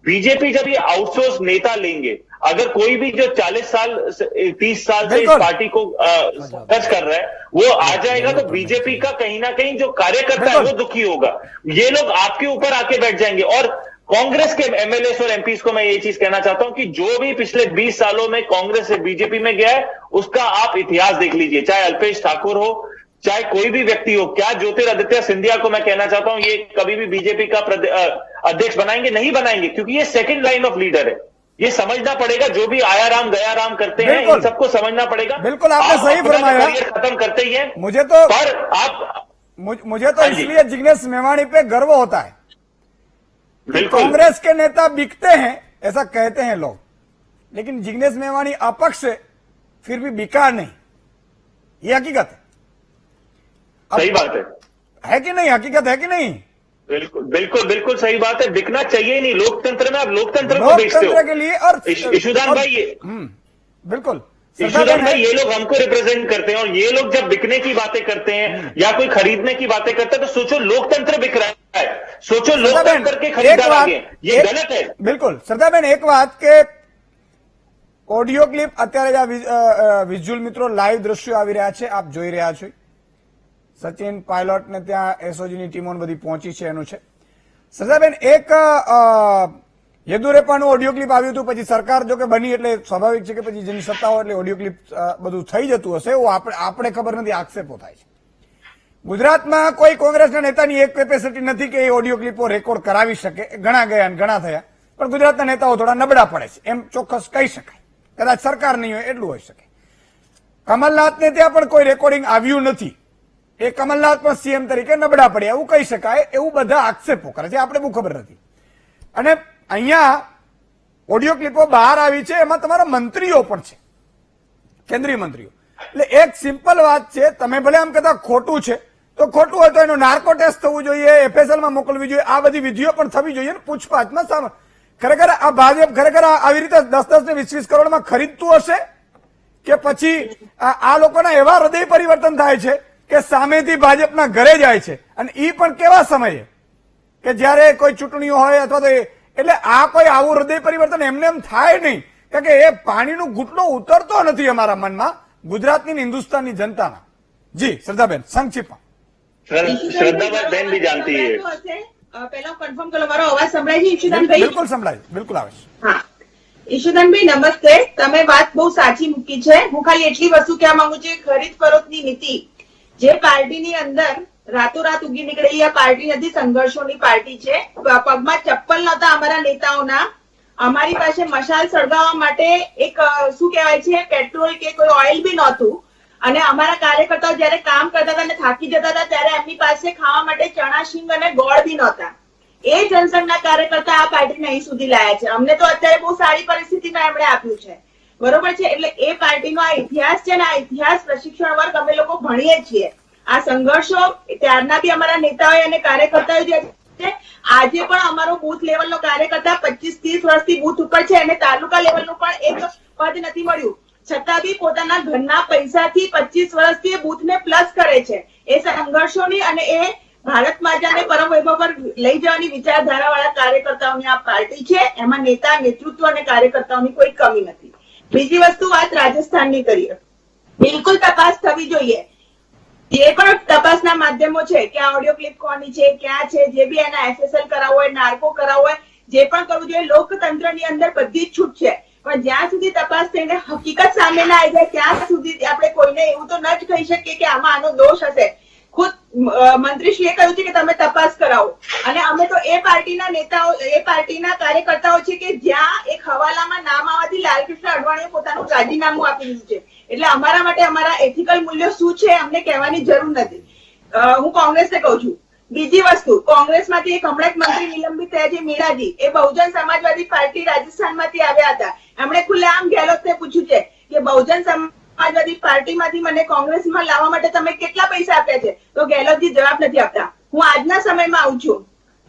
बीजेपी जब ये आउटसोर्स नेता लेंगे, अगर कोई भी जो 40 साल 30 साल से इस पार्टी को टच कर रहा है वो आ जाएगा, तो बीजेपी का कहीं ना कहीं जो कार्यकर्ता है वो दुखी होगा। ये लोग आपके ऊपर आके बैठ जाएंगे। और कांग्रेस के एमएलए और एमपीज को मैं ये चीज कहना चाहता हूं कि जो भी पिछले 20 सालों में कांग्रेस से बीजेपी में गया है उसका आप इतिहास देख लीजिए, चाहे अल्पेश ठाकुर हो, चाहे कोई भी व्यक्ति हो। क्या ज्योतिरादित्य सिंधिया को मैं कहना चाहता हूं ये कभी भी बीजेपी का अध्यक्ष बनाएंगे? नहीं बनाएंगे, क्योंकि ये सेकंड लाइन ऑफ लीडर है। ये समझना पड़ेगा, जो भी आया राम गया राम करते हैं इन सबको समझना पड़ेगा। बिल्कुल आपने सही फरमाया, खत्म करते ही है। मुझे तो इसलिए जिग्नेश मेवाणी पे गर्व होता है। कांग्रेस के नेता बिकते हैं ऐसा कहते हैं लोग, लेकिन जिग्नेश मेवाणी अपक्ष है फिर भी बिका नहीं, ये हकीकत है। सही बात है कि नहीं? हकीकत है कि नहीं? बिल्कुल बिल्कुल बिल्कुल सही बात है। बिकना चाहिए ही नहीं लोकतंत्र में। आप लोकतंत्र को बेचते हो के लिए। और ईशुदान भाई बिल्कुल ईशुदान भाई, ये लोग हमको रिप्रेजेंट करते हैं और ये लोग जब बिकने की बातें करते हैं या कोई खरीदने की बातें करते हैं तो सोचो लोकतंत्र बिक रहा है, सोचो लोकतंत्र के खरीदार आगे, ये गलत है। बिल्कुल श्रद्धाबेन, एक बात के ઓડિયો ક્લિપ અત્યારે આ વિઝ્યુઅલ મિત્રો લાઈવ દ્રશ્યો આવી રહ્યા છે, આપ જોઈ રહ્યા છો। સચિન પાયલોટ ને ત્યાં એસઓજીની ટીમો બધી પહોંચી છે એનું છે। સજાબેન, એક યેદુરપ્પાનું ઓડિયો ક્લિપ આવ્યું હતું, પછી સરકાર જો કે બની એટલે સ્વાભાવિક છે કે પછી જેની સત્તા હોય એટલે ઓડિયો ક્લિપ બધું થઈ જતું હશે, એવું આપણે ખબર નથી, આક્ષેપો થાય છે। ગુજરાતમાં કોઈ કોંગ્રેસના નેતાની એક કેપેસિટી નથી કે એ ઓડિયો ક્લિપો રેકોર્ડ કરાવી શકે, ઘણા ગયા અને ઘણા થયા, પણ ગુજરાતના નેતાઓ થોડા નબળા પડે છે એમ ચોક્કસ કહી શકાય। કદાચ સરકાર નહીં હોય એટલું હોઈ શકે। કમલનાથને ત્યાં પણ કોઈ રેકોર્ડિંગ આવ્યું નથી, એ કમલનાથ પણ સીએમ તરીકે નબળા પડ્યા એવું કહી શકાય, એવું બધા આક્ષેપો કરે છે, આપણે બહુ ખબર નથી। અને અહીંયા ઓડિયો ક્લિપો બહાર આવી છે, એમાં તમારા મંત્રીઓ પણ છે, કેન્દ્રીય મંત્રીઓ। એટલે એક સિમ્પલ વાત છે, તમે ભલે આમ કહેતા ખોટું છે તો ખોટું હોય તો એનું નાર્કો ટેસ્ટ થવું જોઈએ, એફએસએલમાં મોકલવી જોઈએ, આ બધી વિધિઓ પણ થવી જોઈએ, પૂછપાછમાં ખરેખર આ ભાજપ ખરેખર આવી રીતે 10-10 ને 20-20 કરોડમાં ખરીદતું હશે કે પછી આ લોકોના એવા હૃદય પરિવર્તન થાય છે કે સામેથી ભાજપના ઘરે જાય છે, અને ઈ પણ કેવા સમયે કે જ્યારે કોઈ ચૂંટણીઓ હોય અથવા તો એટલે આ કોઈ આવું હૃદય પરિવર્તન એમને એમ થાય નહીં, કારણ કે એ પાણીનો ઘૂંટડો ઉતરતો નથી અમારા મનમાં, ગુજરાતની હિન્દુસ્તાનની જનતાના। જી શ્રદ્ધાબેન, સંક્ષિપ્તમાં। શ્રદ્ધાબેન બી જાણતી है। પહેલા કન્ફર્મ કરો, મારો અવાજ સંભળાય છે ઈશુદાનભાઈ? બિલકુલ સંભળાય, બિલકુલ આવે છે। હા ઈશુદાનભાઈ નમસ્તે, તમે વાત બહુ સાચી મૂકી છે। હું ખાલી એટલી વસ્તુ કહેવા માંગુ છું, ખરીદ ફરોખની નીતિ જે પાર્ટીની અંદર રાતોરાત ઉગી નીકળેલી આ પાર્ટી નથી, સંઘર્ષોની પાર્ટી છે. પગમાં ચપ્પલ નહોતા અમારા નેતાઓના. અમારી પાસે મશાલ સળગાવવા માટે એક શું કહેવાય છે પેટ્રોલ કે કોઈ ઓઇલ બી નહોતું. અને અમારા કાર્યકર્તાઓ જયારે કામ કરતા હતા અને થાકી જતા હતા ત્યારે એમની પાસે ખાવા માટે ચણા શીંગ અને ગોળ બી નહોતા. એ જનસંઘના કાર્યકર્તા આ પાર્ટીને અહીં સુધી લાયા છે. અમને તો અત્યારે બહુ સારી પરિસ્થિતિમાં એમણે આપ્યું છે. બરોબર છે. એટલે એ પાર્ટીનો આ ઇતિહાસ છે ને આ ઇતિહાસ પ્રશિક્ષણ વર્ગ અમે લોકો ભણીએ છીએ. આ સંઘર્ષો ત્યારના બી અમારા નેતાઓ અને કાર્યકર્તાઓ જે છે આજે પણ અમારો બૂથ લેવલનો કાર્યકર્તા 25-30 વર્ષથી બૂથ ઉપર છે અને તાલુકા લેવલનું પણ એક પદ નથી મળ્યું, છતાં બી પોતાના ઘરના પૈસાથી 25 વર્ષથી બૂથને પ્લસ કરે છે. એ સંઘર્ષોની અને એ ભારત માતાને પરમ વૈભવ પર લઈ જવાની વિચારધારા વાળા કાર્યકર્તાઓની આ પાર્ટી છે. એમાં નેતા, નેતૃત્વ અને કાર્યકર્તાઓની કોઈ કમી નથી. બીજી વસ્તુ વાત રાજસ્થાનની કરીએ, બિલકુલ તપાસ થવી જોઈએ. જે પણ તપાસના માધ્યમો છે કે આ ઓડિયો ક્લિપ કોની છે, ક્યાં છે, જે બી એના SSL કરાવવો હોય, નાર્કો કરાવવો હોય, જે પણ કરવું જોઈએ. લોકતંત્રની અંદર બધી જ છૂટ છે, પણ જ્યાં સુધી તપાસ થઈને હકીકત સામે ના આવી જાય ત્યાં સુધી આપણે કોઈને એવું તો ન જ કહી શકીએ કે આમાં આનો દોષ હશે. ખુદ મંત્રીશ્રીએ કહ્યું છે કે તમે તપાસ કરાવો અને અમે તો એ પાર્ટીના નેતાઓ, એ પાર્ટીના કાર્યકર્તાઓ છે કે જ્યાં એક હવાલામાં નામ આવવાથી લાલકૃષ્ણ અડવાણીએ પોતાનું રાજીનામું આપી દીધું છે. એટલે અમારા માટે અમારા એથિકલ મૂલ્યો શું છે અમને કહેવાની જરૂર નથી. હું કોંગ્રેસને કહું છું. બીજી વસ્તુ, કોંગ્રેસમાંથી એક હમણાં મંત્રી નિલંબિત થયા છે મીણાજી, એ બહુજન સમાજવાદી પાર્ટી રાજસ્થાનમાંથી આવ્યા હતા. એમણે ખુલ્લેઆમ ગેહલોતને પૂછ્યું છે કે બહુજન સમાજવાદી પાર્ટીમાંથી મને કોંગ્રેસમાં લાવવા માટે તમે કેટલા પૈસા આપ્યા છે? તો ગેહલોતજી જવાબ નથી આપતા. હું આજના સમયમાં આવું છું.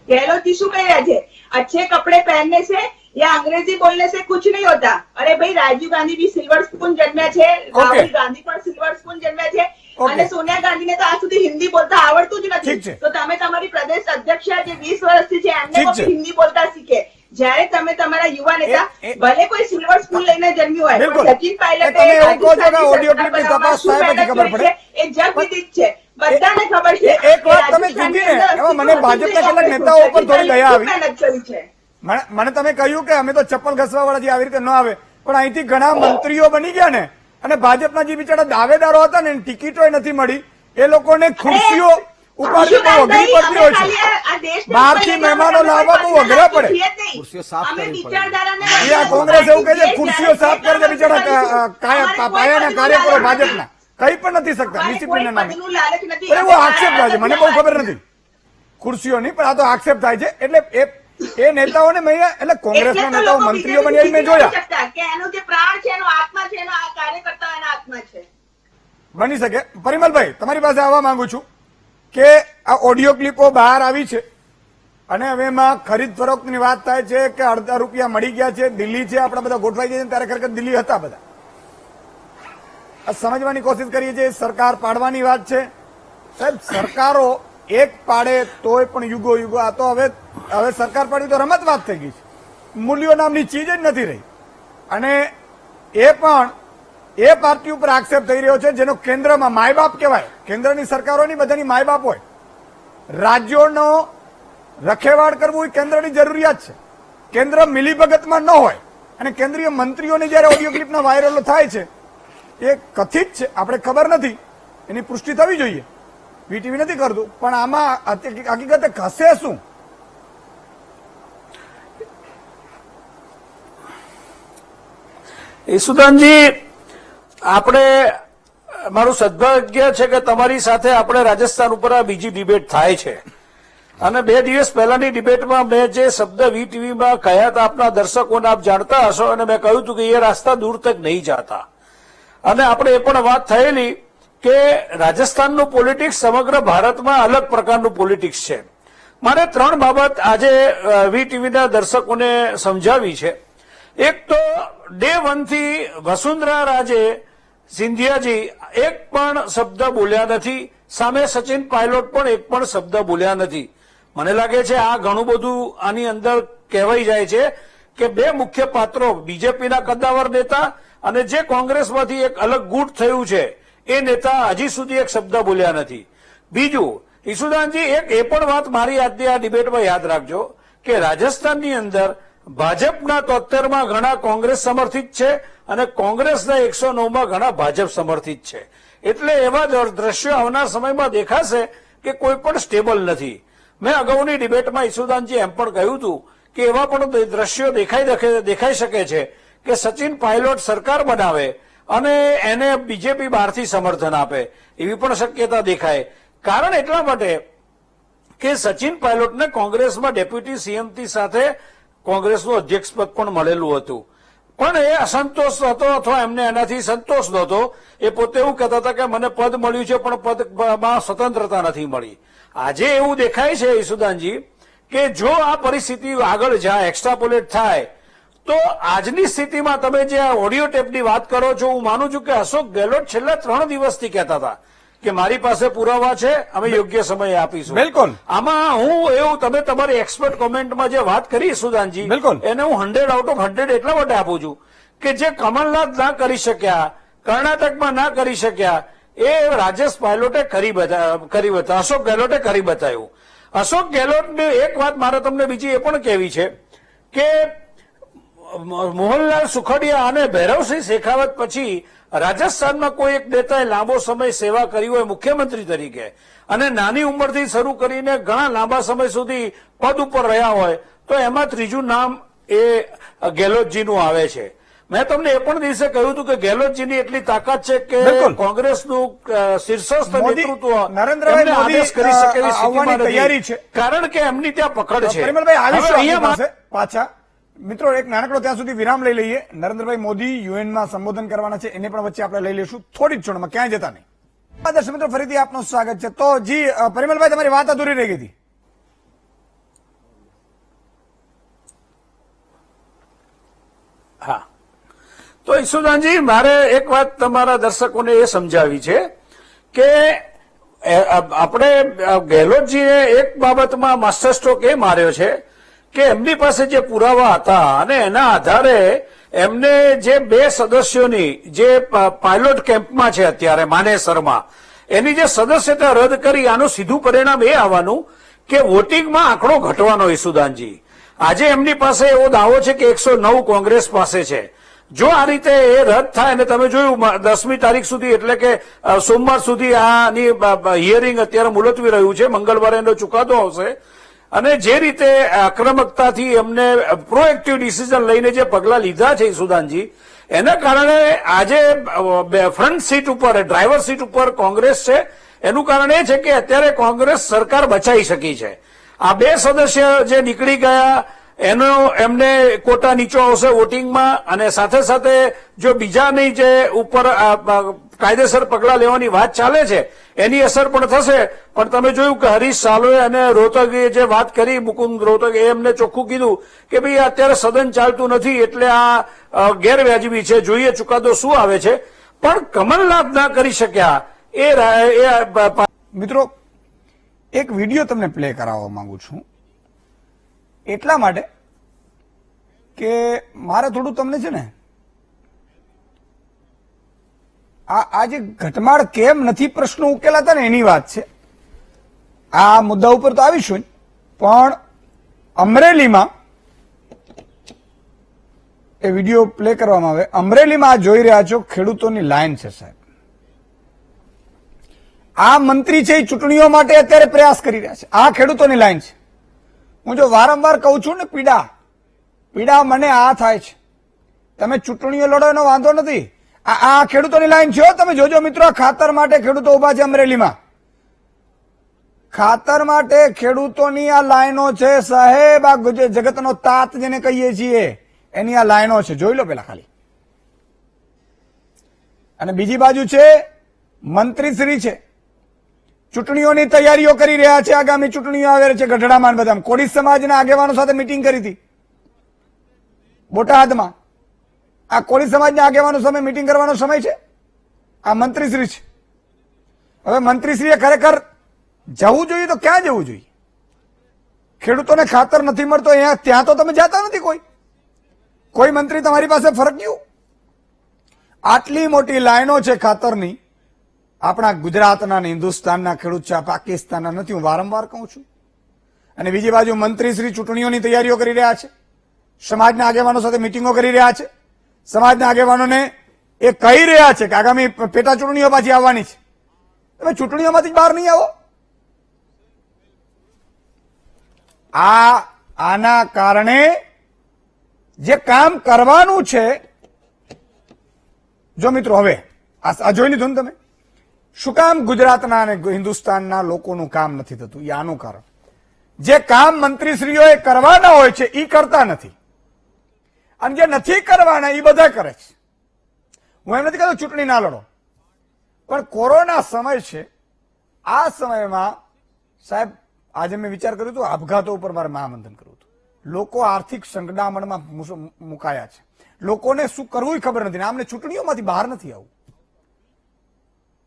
गहलोत શું કહી રહ્યા છે? अच्छे कपड़े पहनने से या अंग्रेजी बोलने से कुछ नहीं होता. अरे भाई, राजीव गांधी भी सिल्वर स्पून जन्म्या છે, રાહુલ ગાંધી પણ સિલ્વર સ્પૂન જન્મ્યા છે અને સોનિયા ગાંધીને તો આજ સુધી હિન્દી બોલતા આવડતું જ નથી. તો તમે તમારી પ્રદેશ અધ્યક્ષ જે 20 વર્ષથી છે એમને પણ હિન્દી બોલતા શીખે. જ્યારે તમે તમારા યુવા નેતા ભલે કોઈ સિલ્વર સ્પૂન લઈને જન્મ્યું હોય, પણ સચિન પાયલટે તપાસ ખબર પડે એ જગવિદિત છે, બધાને ખબર છે. એક વાત તમે કીધી ને, એમાં મને ભાજપના કેટલાક નેતાઓ ઉપર થોડી દયા આવી. મને તમે કહ્યું કે અમે તો ચપ્પલ ઘસવા વાળા આવી રીતે ન આવે, પણ અહીંથી ઘણા મંત્રીઓ બની ગયા ને, અને ભાજપના જે બિચારા દાવેદારો હતા ને ટિકિટો નથી મળી, એ લોકોને ખુરશીઓ ઉપાડવી બહુ અઘરી પડતી હોય છે. બહારથી મહેમાનો લાવવા બહુ અઘરા પડે. ખુરશીઓ સાફ કરવી પડે. આ કોંગ્રેસ એવું કહે છે ખુરશીઓ સાફ કરે છે, બિચારા પાયાના કાર્યકરો ભાજપના કઈ પણ નથી શકતા ડિસિપ્લિનના નામે. એવો આક્ષેપ થાય છે, મને બહુ ખબર નથી ખુરશીઓની, પણ આ તો આક્ષેપ થાય છે. એટલે એ નેતાઓને મેં, એટલે કોંગ્રેસના નેતાઓ મંત્રીઓ બન્યા મેં જોયા કે એનો જે પ્રાણ છે, એનો આત્મા છે, એનો આ કાર્યકર્તા એના આત્મા છે. બની શકે. પરિમલભાઈ, તમારી પાસે આવવા માંગુ છું કે આ ઓડિયો ક્લિપો બહાર આવી છે અને હવે એમાં ખરીદ ફરોખ્તની વાત થાય છે કે અડધા રૂપિયા મળી ગયા છે, દિલ્હી છે, આપણા બધા ગોઠવાઈ ગયા છે, ત્યારે ખરેખર દિલ્હી હતા બધા. આ સમજવાની કોશિશ કરીએ છીએ. સરકાર પાડવાની વાત છે. સાહેબ, સરકારો એક પાડે તોય પણ યુગો યુગો, આ તો હવે સરકાર પાડી તો રમત વાત થઈ ગઈ છે. મૂલ્યો નામની ચીજ જ નથી રહી. અને એ પણ એ પાર્ટી ઉપર આક્ષેપ થઈ રહ્યો છે જેનો કેન્દ્રમાં માય બાપ કહેવાય. કેન્દ્રની સરકારોની બધાની માય બાપ હોય. રાજ્યોનો રખેવાળ કરવું એ કેન્દ્રની જરૂરિયાત છે. કેન્દ્ર મિલીભગતમાં ન હોય. અને કેન્દ્રીય મંત્રીઓની જયારે ઓડિયો ક્લિપના વાયરલો થાય છે એ કથિત છે, આપણે ખબર નથી, એની પુષ્ટિ થવી જોઈએ. વીટીવી નથી કરતું, પણ આમાં હકીકતે હશે શું? ઈસુદાનજી, આપણે મારું સદભાગ્ય છે કે તમારી સાથે આપણે રાજસ્થાન ઉપર આ બીજી ડિબેટ થાય છે. અને 2 દિવસ પહેલાની ડિબેટમાં મેં જે શબ્દ વીટીવીમાં કહ્યા હતા આપના દર્શકોને આપ જાણતા હશો, અને મેં કહ્યું હતું કે એ રાસ્તા દૂર તક નહીં જાતા. અને આપણે એ પણ વાત થયેલી કે રાજસ્થાનનું પોલિટિક્સ સમગ્ર ભારતમાં અલગ પ્રકારનું પોલિટિક્સ છે. મારે 3 બાબત આજે વીટીવીના દર્શકોને સમજાવી છે. એક તો ડે 1 થી વસુંધરા રાજે સિંધિયાજી એક પણ શબ્દ બોલ્યા નથી, સામે સચિન પાયલોટ પણ એક પણ શબ્દ બોલ્યા નથી. મને લાગે છે આ ઘણું બધું આની અંદર કહેવાઈ જાય છે કે 2 મુખ્ય પાત્રો, બીજેપીના કદ્દાવર નેતા અને જે કોંગ્રેસમાંથી એક અલગ ગુટ થયું છે એ નેતા હજી સુધી એક શબ્દ બોલ્યા નથી. બીજું, ઈસુદાનજી, એક એ પણ વાત મારી આજની આ ડિબેટમાં યાદ રાખજો કે રાજસ્થાનની અંદર ભાજપના 73માં ઘણા કોંગ્રેસ સમર્થિત છે અને કોંગ્રેસના 109માં ઘણા ભાજપ સમર્થિત છે. એટલે એવા દ્રશ્યો આવનાર સમયમાં દેખાશે કે કોઈ પણ સ્ટેબલ નથી. મેં અગાઉની ડિબેટમાં ઈસુદાનજી એમ પણ કહ્યું હતું કે એવા પણ દ્રશ્યો દેખાઈ શકે છે કે સચિન પાયલોટ સરકાર બનાવે અને એને બીજેપી બહારથી સમર્થન આપે, એવી પણ શક્યતા દેખાય. કારણ એટલા માટે કે સચિન પાયલોટને કોંગ્રેસમાં ડેપ્યુટી સીએમથી સાથે કોંગ્રેસનું અધ્યક્ષ પદ પણ મળેલું હતું, પણ એ અસંતોષ હતો અથવા એમને એનાથી સંતોષ નહોતો. એ પોતે એવું કહેતા હતા કે મને પદ મળ્યું છે પણ પદમાં સ્વતંત્રતા નથી મળી. આજે એવું દેખાય છે ઈસુદાનજી કે જો આ પરિસ્થિતિ આગળ જાય, એક્સ્ટ્રાપોલેટ થાય, તો આજની સ્થિતિમાં તમે જે આ ઓડિયો ટેપની વાત કરો છો, હું માનું છું કે અશોક ગેહલોત છેલ્લા 3 દિવસથી કહેતા હતા કે મારી પાસે પુરાવા છે, અમે યોગ્ય સમયે આપીશું. બિલકુલ. આમાં હું એવું તમે તમારી એક્સપર્ટ કોમેન્ટમાં જે વાત કરી સુદાનજી, બિલકુલ, એને હું 100 આઉટ ઓફ 100 એટલા માટે આપું છું કે જે કમલનાથ ના કરી શક્યા, કર્ણાટકમાં ના કરી શક્યા, એ રાજેશ પાયલોટે કરી બતાવ્યું, અશોક ગેહલોતે કરી બતાવ્યું. અશોક ગેહલોતની એક વાત મારે તમને બીજી એ પણ કહેવી છે કે મોહનલાલ સુખડિયા અને ભૈરવસિંહ શેખાવત પછી રાજસ્થાનમાં કોઈ એક નેતાએ લાંબો સમય સેવા કરી હોય મુખ્યમંત્રી તરીકે અને નાની ઉંમરથી શરૂ કરીને ઘણા લાંબા સમય સુધી પદ ઉપર રહ્યા હોય, તો એમાં ત્રીજું નામ એ ગેહલોતજીનું આવે છે. મેં તમને એ પણ દિવસે કહ્યું હતું કે ગેહલોતજીની એટલી તાકાત છે કે કોંગ્રેસનું શીર્ષસ્થ નેતૃત્વ નરેન્દ્રભાઈ મોદી આદેશ કરી શકે એવી સ્થિતિમાં આવવાની તૈયારી છે, કારણ કે એમની ત્યાં પકડ છે. પરિમલભાઈ આવીશું હવે આપની પાસે પાછા. મિત્રો, એક નાનકડો ત્યાં સુધી વિરામ લઈ લઈએ. નરેન્દ્રભાઈ મોદી યુએનમાં સંબોધન કરવાના છે, એને પણ વચ્ચે આપણે લઈ લઈશું થોડી જ ક્ષણમાં, ક્યાંય જતા નહીં. દર્શક મિત્રો, ફરીથી આપનું સ્વાગત છે. તો જી પરિમલભાઈ, તમારી વાત અધૂરી રહી ગઈ હતી. હા, તો ઈસુદાનજી, મારે એક વાત તમારા દર્શકોને એ સમજાવી છે કે આપણે ગેહલોતજીએ એક બાબતમાં માસ્ટર સ્ટ્રોક એ માર્યો છે કે એમની પાસે જે પુરાવા હતા અને એના આધારે એમને જે 2 સદસ્યોની જે પાયલોટ કેમ્પમાં છે અત્યારે માનેસરમાં, એની જે સદસ્યતા રદ કરી, આનું સીધું પરિણામ એ આવવાનું કે વોટિંગમાં આંકડો ઘટવાનો. ઈસુદાનજી, આજે એમની પાસે એવો દાવો છે કે 109 કોંગ્રેસ પાસે છે. જો આ રીતે એ રદ થાય, અને તમે જોયું 10મી તારીખ સુધી, એટલે કે સોમવાર સુધી આની હિયરિંગ અત્યારે મુલતવી રહ્યું છે, મંગળવારે એનો ચુકાદો આવશે. અને જે રીતે આક્રમકતાથી એમને પ્રોએક્ટિવ ડિસિઝન લઈને જે પગલા લીધા છે ઈસુદાનજી, એના કારણે આજે ફ્રન્ટ સીટ ઉપર, ડ્રાઈવર સીટ ઉપર કોંગ્રેસ છે. એનું કારણ એ છે કે અત્યારે કોંગ્રેસ સરકાર બચાવી શકી છે. આ 2 સદસ્ય જે નીકળી ગયા એનો એમને કોટા નીચો આવશે વોટિંગમાં, અને સાથે સાથે જો બીજાની જે ઉપર કાયદેસર પગલા લેવાની વાત ચાલે છે એની અસર પણ થશે. પણ તમે જોયું કે હરીશ સાલ્વે અને રોહતગે જે વાત કરી, મુકુંદ રોહતગે, એમને ચોખ્ખું કીધું કે ભાઈ અત્યારે સદન ચાલતું નથી એટલે આ ગેરવ્યાજબી છે, જોઈએ ચુકાદો શું આવે છે. પણ કમલનાથ ના કરી શક્યા એ મિત્રો, એક વિડીયો તમને પ્લે કરાવવા માંગુ છું, એટલા માટે કે મારે થોડું તમને છે ને આ જે ઘટમાળ કેમ નથી પ્રશ્નો ઉકેલાતા ને એની વાત છે. આ મુદ્દા ઉપર તો આવીશું, પણ અમરેલીમાં એ વિડીયો પ્લે કરવામાં આવે. અમરેલીમાં આ જોઈ રહ્યા છો, ખેડૂતોની લાઈન છે સાહેબ. આ મંત્રી છે એ ચૂંટણીઓ માટે અત્યારે પ્રયાસ કરી રહ્યા છે. આ ખેડૂતોની લાઈન છે. હું જો વારંવાર કહું છું ને, પીડા મને આ થાય છે. તમે ચૂંટણીઓ લડો એનો વાંધો નથી, આ ખેડૂતોની લાઈન છે. તમે જોજો મિત્રો, ખાતર માટે ખેડૂતો ઉભા છે અમરેલીમાં. ખાતર માટે ખેડૂતોની આ લાઈનો છે સાહેબ. આ જગતનો તાત જેને કહીએ છીએ એની આ લાઈનો છે, જોઈ લો પેલા ખાલી. અને બીજી બાજુ છે મંત્રીશ્રી છે, ચૂંટણીઓની તૈયારીઓ કરી રહ્યા છે. આગામી ચૂંટણીઓ આવે છે ગઢડામાં. બધા કોળી સમાજના આગેવાનો સાથે મિટિંગ કરી હતી બોટાદમાં. આ કોળી સમાજના આગેવાનો સામે મિટિંગ કરવાનો સમય છે? આ મંત્રીશ્રી છે. હવે મંત્રીશ્રીએ ખરેખર જવું જોઈએ તો ક્યાં જવું જોઈએ? ખેડૂતોને ખાતર નથી મળતો ત્યાં તો તમે જતા નથી. કોઈ મંત્રી તમારી પાસે ફરક ગયું? આટલી મોટી લાઈનો છે ખાતરની. આપણા ગુજરાતના ને હિન્દુસ્તાનના ખેડૂત છે, પાકિસ્તાનના નથી, હું વારંવાર કહું છું. અને બીજી બાજુ મંત્રીશ્રી ચૂંટણીઓની તૈયારીઓ કરી રહ્યા છે, સમાજના આગેવાનો સાથે મિટિંગો કરી રહ્યા છે, સમાજના આગેવાનોને એ કહી રહ્યા છે કે આગામી પેટા ચૂંટણીઓ પાછી આવવાની છે. તમે ચૂંટણીઓમાંથી બહાર નહીં આવો, આના કારણે જે કામ કરવાનું છે, જો મિત્રો હવે આ જોઈ લીધું ને તમે, શું કામ ગુજરાતના અને હિન્દુસ્તાનના લોકોનું કામ નથી થતું? એ આનું કારણ, જે કામ મંત્રીશ્રીઓએ કરવાના હોય છે એ કરતા નથી, અને જે નથી કરવાના એ બધા કરે છે. હું એમ નથી કહેતો ચૂંટણી ના લડો, પણ કોરોના સમય છે, આ સમયમાં સાહેબ આજે મેં વિચાર કર્યો હતો આપઘાતો ઉપર મારે મહામંથન કરવું હતું. લોકો આર્થિક સંકડામણમાં મુકાયા છે, લોકોને શું કરવું ખબર નથી, આમને ચૂંટણીઓમાંથી બહાર નથી આવવું.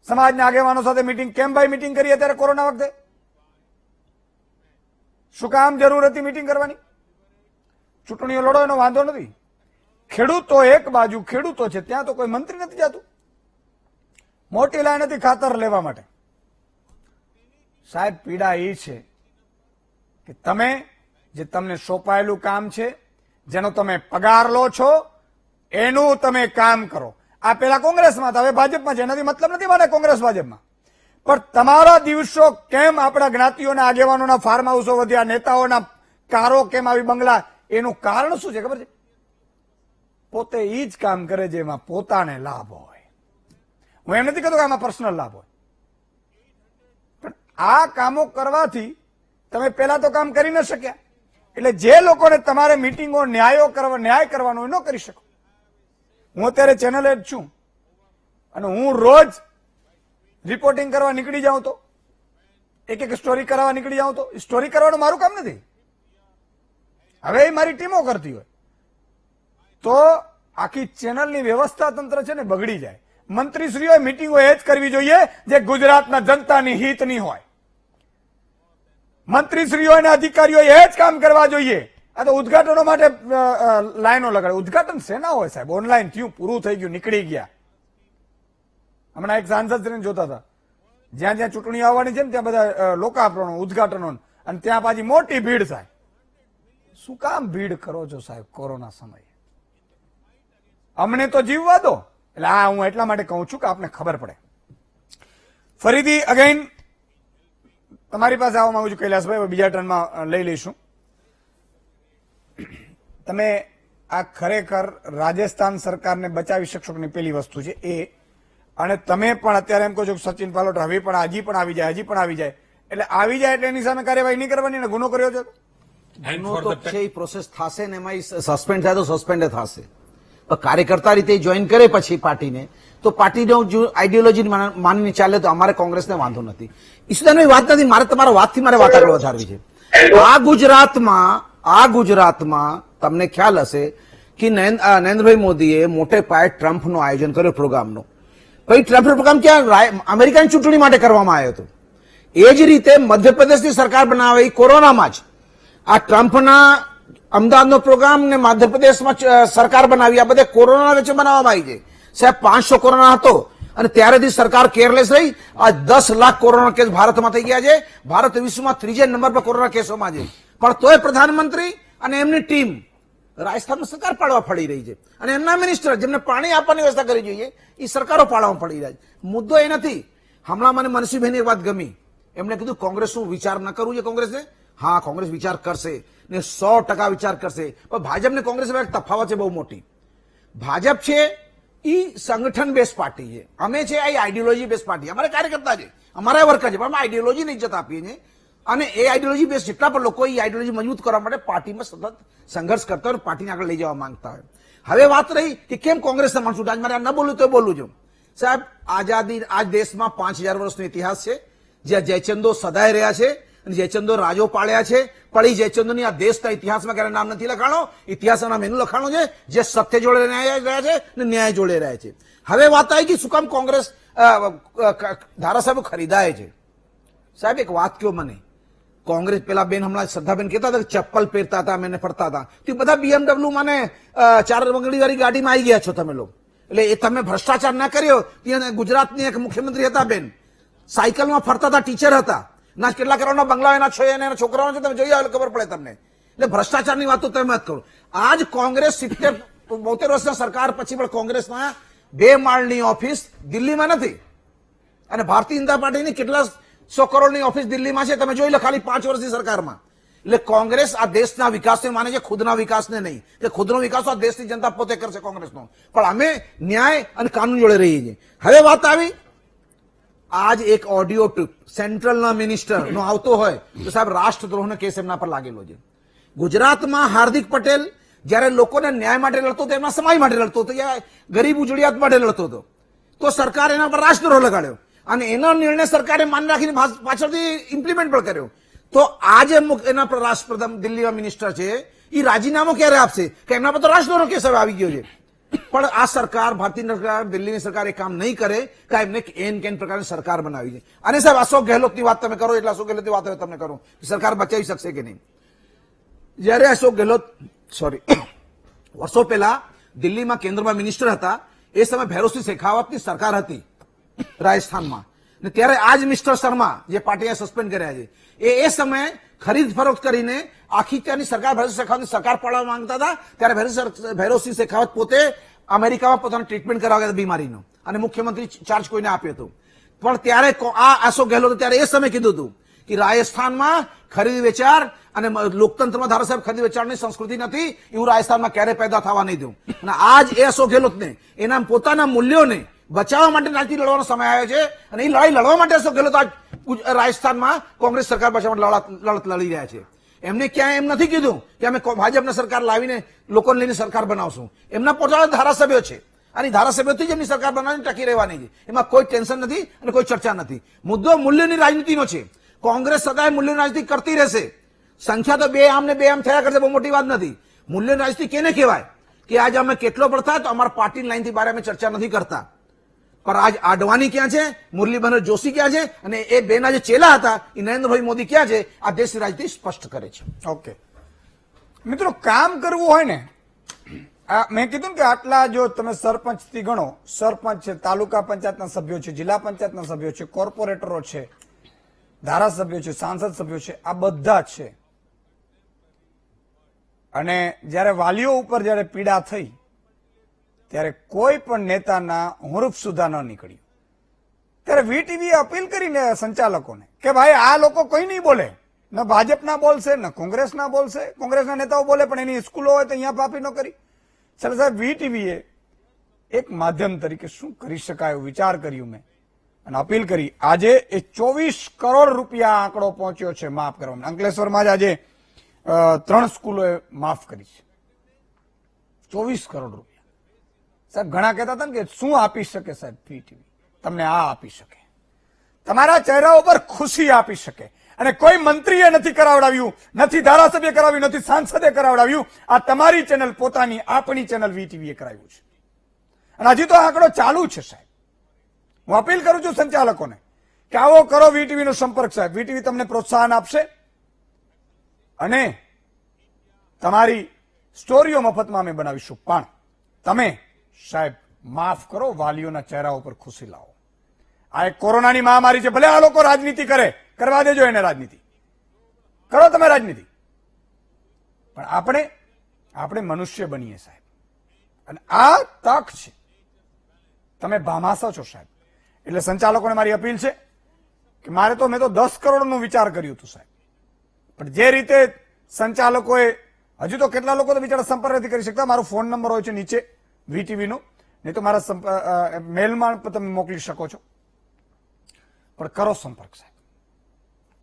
સમાજના આગેવાનો સાથે મીટિંગ, કેમ ભાઈ મીટિંગ કરી અત્યારે કોરોના વખતે? શું કામ જરૂર હતી મીટિંગ કરવાની? ચૂંટણીઓ લડો એનો વાંધો નથી. ખેડૂતો એક બાજુ ખેડૂતો છે, ત્યાં તો કોઈ મંત્રી નથી જતું, મોટી લાઈન હતી ખાતર લેવા માટે. સાહેબ પીડા એ છે કે તમે જે તમને સોંપાયેલું કામ છે, જેનો તમે પગાર લો છો, એનું તમે કામ કરો. આ પેલા કોંગ્રેસમાં હતા, હવે ભાજપમાં છે, એનાથી મતલબ નથી મને કોંગ્રેસ ભાજપમાં, પણ તમારા દિવસો કેમ આપણા જ્ઞાતિઓના આગેવાનોના ફાર્મ હાઉસો વધ્યા, નેતાઓના કારો કેમ આવી બંગલા, એનું કારણ શું છે ખબર છે? પોતે એ જ કામ કરે છે એમાં પોતાને લાભ હોય. હું એમ નથી કહેતો કે આમાં પર્સનલ લાભ હોય, પણ આ કામો કરવાથી તમે પેલા તો કામ કરી ન શક્યા, એટલે જે લોકોને તમારે મિટિંગો ન્યાય કરવાનો એ ન કરી શકો. હું અત્યારે ચેનલે જ છું અને હું રોજ રિપોર્ટિંગ કરવા નીકળી જાઉં તો, એક સ્ટોરી કરવા નીકળી જાઉં તો, સ્ટોરી કરવાનું મારું કામ નથી, હવે એ મારી ટીમો કરતી હોય તો આખી ચેનલની વ્યવસ્થા તંત્ર છે ને બગડી જાય. મંત્રીશ્રીઓએ મિટિંગો એ જ કરવી જોઈએ જે ગુજરાતના જનતાની હિતની હોય. મંત્રીશ્રીઓ અને અધિકારીઓ એ જ કામ કરવા જોઈએ. આ તો ઉદઘાટનો માટે લાઈનો લગાડે. ઉદઘાટન શેના હોય સાહેબ? ઓનલાઈન થયું, પૂરું થઈ ગયું, નીકળી ગયા. હમણાં એક સાંસદશ્રીને જોતા હતા, જ્યાં જ્યાં ચૂંટણી આવવાની છે ને ત્યાં બધા લોકાર્પણો, ઉદઘાટનો, અને ત્યાં પાછી મોટી ભીડ થાય. શું કામ ભીડ કરો છો સાહેબ કોરોના સમયે? અમને તો જીવવા દો. એટલે આ હું એટલા માટે કહું છું કે આપને ખબર પડે. ફરીથી અગેન તમારી પાસે આવવા માંગુ છું કૈલાસભાઈ, બીજા ટર્નમાં લઈ લઈશું. તમે આ ખરેખર રાજસ્થાન સરકારને બચાવી શકશો કે નહીં પેલી વસ્તુ છે એ, અને તમે પણ અત્યારે એમ કહો છો કે સચિન પાયલોટ હજી પણ આવી જાય, એટલે આવી જાય એટલે એની સામે કાર્યવાહી નહીં કરવાની ને ગુનો કર્યો છે ગુનો તો છે, એ પ્રોસેસ થશે ને એમાં સસ્પેન્ડ થાય તો સસ્પેન્ડ થશે. પણ કાર્યકર્તા રીતે જોઈન કરે પછી પાર્ટીને તો પાર્ટીનો આઈડિયોલોજી માનીને ચાલે તો અમારે કોંગ્રેસને વાંધો નથી. ઈશુદાનની વાત નથી, મારે તમારા વાતથી મારે વાત આગળ વધારવી છે. આ ગુજરાતમાં તમને ખ્યાલ હશે કે નરેન્દ્રભાઈ મોદીએ મોટે પાયે ટ્રમ્પનું આયોજન કર્યું પ્રોગ્રામનો. પછી ટ્રમ્પનો પ્રોગ્રામ ક્યાં? અમેરિકાની ચૂંટણી માટે કરવામાં આવ્યો હતો. એ જ રીતે મધ્યપ્રદેશની સરકાર બનાવી કોરોનામાં જ આ ટ્રમ્પના અમદાવાદનો પ્રોગ્રામ ને મધ્યપ્રદેશમાં સરકાર બનાવી, આ બધે કોરોના વચ્ચે બનાવવામાં આવી છે. સાહેબ 500 કોરોના હતો અને ત્યારેથી સરકાર કેરલેસ રહી. આ 10 લાખ કોરોના કેસ ભારતમાં થઈ ગયા છે. ભારત વિશ્વમાં 3જા નંબર પર કોરોના કેસોમાં છે, પણ તોય પ્રધાનમંત્રી અને એમની ટીમ રાજસ્થાનમાં સરકાર પાડવા પડી રહી છે, અને એમના મિનિસ્ટર જેમને પાણી આપવાની વ્યવસ્થા કરવી જોઈએ એ સરકારો પાડવા પડી રહ્યા છે. મુદ્દો એ નથી. હમણાં મને મનસુખભાઈની એક વાત ગમી, એમણે કીધું કોંગ્રેસનું વિચાર ન કરવું છે કોંગ્રેસે. હા, કોંગ્રેસ વિચાર કરશે ને 100% વિચાર કરશે, પણ ભાજપ ને કોંગ્રેસ વચ્ચે તફાવત છે બહુ મોટી. ભાજપ છે એ સંગઠન બેઝ પાર્ટી છે, અમે છે આ આઈડિયોલોજી બેઝ પાર્ટી. અમારે કાર્યકર્તા છે, અમારા વર્કર છે, પણ અમે આઈડિયોલોજીને ઇજ્જત આપીએ છીએ, અને એ આઈડિયોલોજી બેઝ જેટલા પણ લોકો એ આઈડિયોલોજી મજબૂત કરવા માટે પાર્ટીમાં સતત સંઘર્ષ કરતા હોય, પાર્ટીને આગળ લઈ જવા માંગતા હોય. હવે વાત રહી કે કેમ કોંગ્રેસના માણસો, આજ મારે ન બોલું તો બોલું છું સાહેબ. આઝાદી, આજ દેશમાં 5000 વર્ષનો ઇતિહાસ છે, જ્યાં જયચંદો સદાય રહ્યા છે અને જયચંદો રાજો પાળ્યા છે, પણ એ જયચંદોની આ દેશના ઇતિહાસમાં ક્યારે નામ નથી લખાણો. ઇતિહાસના નામ એનું લખાણું છે જે સત્ય જોડે રહ્યા છે અને ન્યાય જોડે રહ્યા છે. હવે વાત આવી કે શું કામ કોંગ્રેસ ધારાસભ્યો ખરીદાય છે. સાહેબ એક વાત કહો મને, કોંગ્રેસ પેલા બેન હમણાં શ્રદ્ધાબેન કહેતા હતા કે ચપ્પલ પહેરતા હતા, અમે ફરતા હતા, તો બધા BMW મને 4 બંગડી વાળી ગાડીમાં આવી ગયા છો તમે લોકો. એટલે એ તમે ભ્રષ્ટાચાર ના કર્યો. ત્યાં ગુજરાતની એક મુખ્યમંત્રી હતા બેન, સાયકલમાં ફરતા હતા, ટીચર હતા, ના કેટલા કરોડના બંગલા એના છો એના છોકરાઓ છે, તમે જોઈ આવો ખબર પડે તમને. એટલે ભ્રષ્ટાચારની વાત તો તમે જ કરો. આજ કોંગ્રેસ 70-72 વર્ષના સરકાર પછી પણ કોંગ્રેસમાં 2 માળની ઓફિસ દિલ્હીમાં નથી, અને ભારતીય જનતા પાર્ટીની કેટલા 100 કરોડની ઓફિસ દિલ્હીમાં છે, તમે જોઈ લો ખાલી 5 વર્ષની સરકારમાં. એટલે કોંગ્રેસ આ દેશના વિકાસને માને છે, ખુદના વિકાસને નહીં. કે ખુદનો વિકાસ આ દેશની જનતા પોતે કરશે કોંગ્રેસનો, પણ અમે ન્યાય અને કાનૂન જોડે રહીએ છીએ. હવે વાત આવી આજ એક ઓડિયો ક્લિપ સેન્ટ્રલના મિનિસ્ટર નો આવતો હોય તો સાહેબ રાષ્ટ્રદ્રોહનો કેસ એમના પર લાગેલો છે. ગુજરાતમાં હાર્દિક પટેલ જયારે લોકોને ન્યાય માટે લડતો હતો, એમના સમાજ માટે લડતો હતો, ગરીબ ઉજળિયાત માટે લડતો હતો, તો સરકાર એના પર રાષ્ટ્રદ્રોહ લગાડ્યો અને એનો નિર્ણય સરકારે માન રાખીને પાછળથી ઇમ્પ્લિમેન્ટ પણ કર્યો. તો આજે એના પર રાષ્ટ્રપ્રધાન દિલ્હીના મિનિસ્ટર છે, એ રાજીનામું ક્યારે આપશે કે એમના પર તો રાષ્ટ્રદ્રોહનો કેસ હવે આવી ગયો છે. પણ આ સરકાર, ભારતીય સરકાર, દિલ્હીની સરકાર એ કામ નહીં કરે કે એમને એન કેન પ્રકારની સરકાર બનાવી છે. અને સાહેબ અશોક ગેહલોતની વાત તમે કરો એટલે અશોક ગેહલોતની વાત હવે તમને કરું, સરકાર બચાવી શકશે કે નહીં. જયારે અશોક ગેહલોત વર્ષો પહેલા દિલ્હીમાં કેન્દ્રમાં મિનિસ્ટર હતા, એ સમય ભૈરોસિંહ શેખાવતની સરકાર હતી રાજસ્થાનમાં, ને ત્યારે આજ મિસ્ટર શર્મા જે પાર્ટીએ સસ્પેન્ડ કર્યા છે, એ સમયે ખરીદ ફરોખ્ત કરીને આખી ત્યાંની સરકાર ભૈરોસિંહ શેખાવતની સરકાર પાડવા માંગતા હતા. ત્યારે ભૈરોસિંહ શેખાવત પોતે અમેરિકામાં પોતાનો ટ્રીટમેન્ટ કરાવ્યા હતા બીમારીનો, અને મુખ્યમંત્રી ચાર્જ કોઈને આપ્યો હતો. પણ ત્યારે આ અશોક ગેહલોતે ત્યારે એ સમયે કીધું હતું કે રાજસ્થાનમાં ખરીદ વેચાણ અને લોકતંત્રમાં ધારાસભ્ય ખરીદ વેચાણની સંસ્કૃતિ નથી, એવું રાજસ્થાનમાં ક્યારે પેદા થવા નહીં દઉં. અને આજ એ અશોક ગેહલોતને એના પોતાના મૂલ્યોને બચાવવા માટે રાજનીતિ લડવાનો સમય આવ્યો છે, અને એ લડાઈ લડવા માટે અશોક ગેહલોત આજ રાજસ્થાનમાં કોંગ્રેસ સરકાર બચાવવા લડત લડી રહ્યા છે. એમને ક્યાંય એમ નથી કીધું કે અમે ભાજપના સરકાર લાવીને લોકોને લઈને સરકાર બનાવશું. એમના પોતાના ધારાસભ્યો છે અને ધારાસભ્યોથી જ એમની સરકાર બનાવીને ટકી રહેવાની છે. એમાં કોઈ ટેન્શન નથી અને કોઈ ચર્ચા નથી. મુદ્દો મૂલ્યની રાજનીતિનો છે. કોંગ્રેસ સદાય મૂલ્યની રાજનીતિ કરતી રહેશે. સંખ્યા તો બે આમ ને બે આમ થયા કરશે, બહુ મોટી વાત નથી. મૂલ્યની રાજનીતિ કેને કહેવાય કે આજે અમે કેટલો પણ થાય તો અમારા પાર્ટીની લાઈનથી બહાર અમે ચર્ચા નથી કરતા. પણ આજ આડવાણી ક્યાં છે, મુરલીધર જોશી ક્યાં છે, અને એ બેના જે ચેલા હતા એ નરેન્દ્રભાઈ મોદી ક્યાં છે, આ દેશની રાજનીતિ સ્પષ્ટ કરે છે. ઓકે મિત્રો, કામ કરવું હોય ને, મેં કીધું કે આટલા જો તમે સરપંચ થી ગણો, સરપંચ છે, તાલુકા પંચાયતના સભ્યો છે, જિલ્લા પંચાયતના સભ્યો છે, કોર્પોરેટરો છે, ધારાસભ્યો છે, સાંસદ સભ્યો છે, આ બધા છે. અને જયારે વાલીઓ ઉપર જયારે પીડા થઈ ત્યારે કોઈ પણ નેતાના હુરુફ સુધા ન નીકળ્યું. ત્યારે વીટીવીએ અપીલ કરીને સંચાલકોને કે ભાઈ આ લોકો કઈ નહીં બોલે, ન ભાજપના બોલશે, ન કોંગ્રેસના બોલશે, કોંગ્રેસના નેતાઓ બોલે પણ એની સ્કૂલો હોય તો અહીંયા પાપી ન કરી. ચાલો સાહેબ, વીટીવીએ એક માધ્યમ તરીકે શું કરી શકાય વિચાર કર્યું મેં અને અપીલ કરી. આજે એ 24 કરોડ રૂપિયા આંકડો પહોંચ્યો છે માફ કરવામાં. અંકલેશ્વરમાં જ આજે 3 સ્કૂલોએ માફ કરી છે 24 કરોડ રૂપિયા. સાહેબ ઘણા કહેતા હતા ને કે શું આપી શકે સાહેબ વીટીવી, તમને આ આપી શકે, તમારા ચહેરા ઉપર ખુશી આપી શકે. અને કોઈ મંત્રીએ નથી કરાવડાવ્યું, નથી ધારાસભ્ય કરાવ્યું, નથી સાંસદે કરાવડાવ્યું, આ તમારી ચેનલ, પોતાની આપણી ચેનલ વીટીવીએ કરાવ્યું છે. અને હજી તો આંકડો ચાલુ છે સાહેબ. હું અપીલ કરું છું સંચાલકોને કે આવો કરો વીટીવીનો સંપર્ક સાહેબ. વીટીવી તમને પ્રોત્સાહન આપશે અને તમારી સ્ટોરીઓ મફતમાં અમે બનાવીશું. પણ તમે સાહેબ માફ કરો, વાલીઓના ચહેરા ઉપર ખુશી લાવો. આ એક કોરોનાની મહામારી છે, ભલે આ લોકો રાજનીતિ કરે, કરવા દેજો એને, રાજનીતિ કરો તમે રાજનીતિ, પણ આપણે મનુષ્ય બનીએ સાહેબ. અને આ તક છે, તમે ભામાશા છો સાહેબ. એટલે સંચાલકોને મારી અપીલ છે કે મેં તો 10 કરોડનો વિચાર કર્યું હતું સાહેબ, પણ જે રીતે સંચાલકોએ, હજુ તો કેટલા લોકો તો બિચારા સંપર્ક નથી કરી શકતા. મારો ફોન નંબર હોય છે નીચે વીટીવીનો, નહીં તો મારા મેલમાં તમે મોકલી શકો છો, પણ કરો સંપર્ક સાહેબ.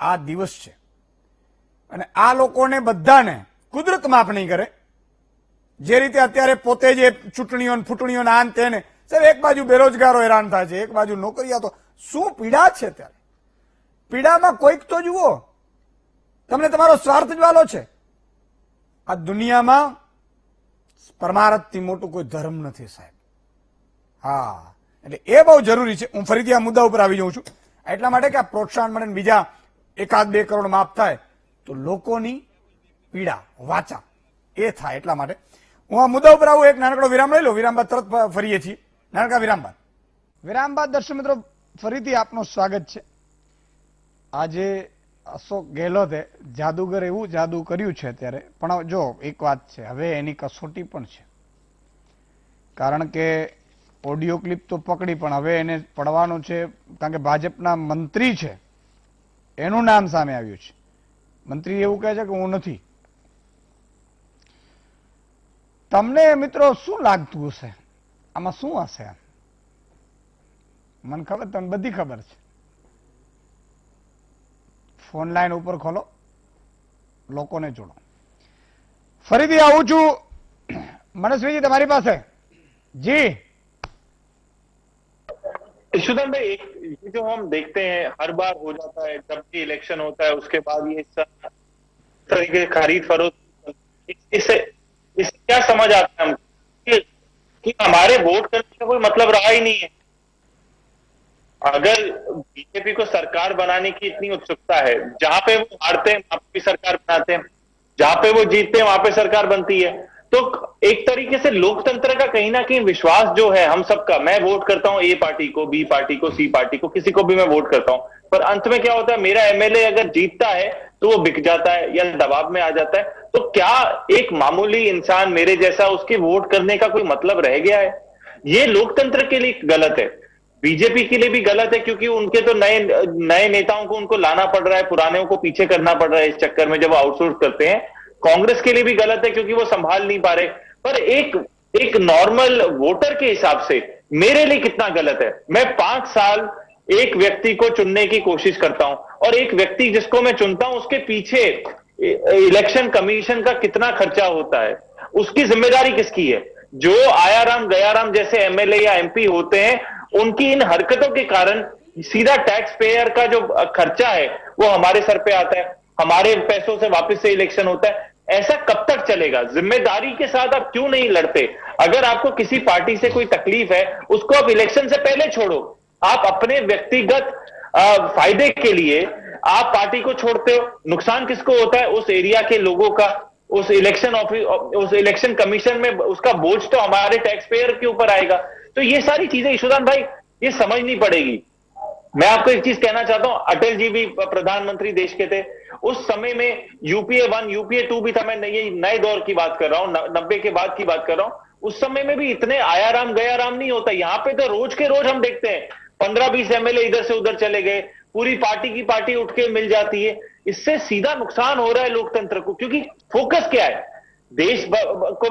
આ દિવસ છે અને આ લોકોને બધાને કુદરત માફ નહીં કરે. જે રીતે અત્યારે પોતે જે ચૂંટણીઓ ફૂંટણીઓ આન તેને સાહેબ, એક બાજુ બેરોજગારો હેરાન થાય છે, એક બાજુ નોકરિયાતો, શું પીડા છે ત્યારે. પીડામાં કોઈક તો જુઓ, તમને તમારો સ્વાર્થ જ વાલો છે. આ દુનિયામાં પરમાર્થથી મોટું કોઈ ધર્મ નથી સાહેબ. હા, એટલે એ બહુ જરૂરી છે. હું ફરીથી આ મુદ્દા ઉપર આવી જાઉં છું એટલા માટે કે આ પ્રોત્સાહન મળે, બીજા 1-2 કરોડ માફ થાય તો લોકોની પીડા વાચા એ થાય. એટલા માટે હું આ મુદ્દા ઉપર આવું. એક નાનકડો વિરામ લઈ લો, વિરામ બાદ તરત ફરીએ છીએ. નાનકા વિરામ બાદ દર્શક મિત્રો ફરીથી આપનું સ્વાગત છે. આજે અશોક ગેહલોતે જાદુગર એવું જાદુ કર્યું છે અત્યારે, પણ જો એક વાત છે, હવે એની કસોટી પણ છે. કારણ કે ઓડિયો ક્લિપ તો પકડી, પણ હવે એને પડવાનું છે, કારણ કે ભાજપના મંત્રી છે એનું નામ સામે આવ્યું છે. મંત્રી એવું કહે છે કે હું નથી. તમને મિત્રો શું લાગતું હશે આમાં શું હશે? મને ખબર, તમને બધી ખબર છે. ફોન લાઈન ઉપર ખોલો, લોકોને જોડો. ફરીથી આવું છું મનસ્વીજી તમારી પાસે. જી ईशुदान भाई, ये जो हम देखते हैं हर बार हो जाता है, जब भी इलेक्शन होता है उसके बाद ये सब तरीके की खरीद फरोख्त, इससे इससे क्या समझ आता है हम कि हमारे वोट करने का कोई मतलब रहा ही नहीं है. अगर बीजेपी को सरकार बनाने की इतनी उत्सुकता है, जहां पे वो हारते हैं वहां पे भी सरकार बनाते हैं, जहां पे वो जीतते हैं वहां पे सरकार बनती है, तो एक तरीके से लोकतंत्र का कहीं ना कहीं विश्वास जो है हम सबका, मैं वोट करता हूं ए पार्टी को, बी पार्टी को, सी पार्टी को, किसी को भी मैं वोट करता हूं, पर अंत में क्या होता है, मेरा एमएलए अगर जीतता है तो वो बिक जाता है या दबाव में आ जाता है. तो क्या एक मामूली इंसान मेरे जैसा, उसके वोट करने का कोई मतलब रह गया है? ये लोकतंत्र के लिए गलत है, बीजेपी के लिए भी गलत है, क्योंकि उनके तो नए नए नेताओं को उनको लाना पड़ रहा है, पुराने को पीछे करना पड़ रहा है इस चक्कर में जब वो आउटसोर्स करते हैं. कांग्रेस के लिए भी गलत है क्योंकि वो संभाल नहीं पा रहे. पर एक नॉर्मल वोटर के हिसाब से मेरे लिए कितना गलत है? मैं 5 साल एक व्यक्ति को चुनने की कोशिश करता हूं, और एक व्यक्ति जिसको मैं चुनता हूं उसके पीछे इलेक्शन कमीशन का कितना खर्चा होता है, उसकी जिम्मेदारी किसकी है? जो आयाराम गयाराम जैसे एमएलए या एमपी होते हैं, उनकी इन हरकतों के कारण सीधा टैक्स पेयर का जो खर्चा है वो हमारे सर पे आता है, हमारे पैसों से वापस से इलेक्शन होता है. ऐसा कब तक चलेगा? जिम्मेदारी के साथ आप क्यों नहीं लड़ते? अगर आपको किसी पार्टी से कोई तकलीफ है, उसको आप इलेक्शन से पहले छोड़ो. आप अपने व्यक्तिगत फायदे के लिए आप पार्टी को छोड़ते हो. नुकसान किसको होता है? उस एरिया के लोगों का. उस इलेक्शन कमीशन में उसका बोझ तो हमारे टैक्स पेयर के ऊपर आएगा. तो ये सारी चीजें ईशुदान भाई ये समझनी पड़ेगी. मैं आपको एक चीज कहना चाहता हूं, अटल जी भी प्रधानमंत्री देश के थे, उस समय में यूपीए 1 यूपीए 2 भी था. मैं नए दौर की बात कर रहा हूं, 90 के बाद की बात कर रहा हूं. उस समय में भी इतने आयाराम गयाराम नहीं होता. यहां पे तो रोज के रोज हम देखते हैं 15-20 एमएलए इधर से उधर चले गए, पूरी पार्टी की पार्टी उठ के मिल जाती है. इससे सीधा नुकसान हो रहा है लोकतंत्र को, क्योंकि फोकस क्या है? देश को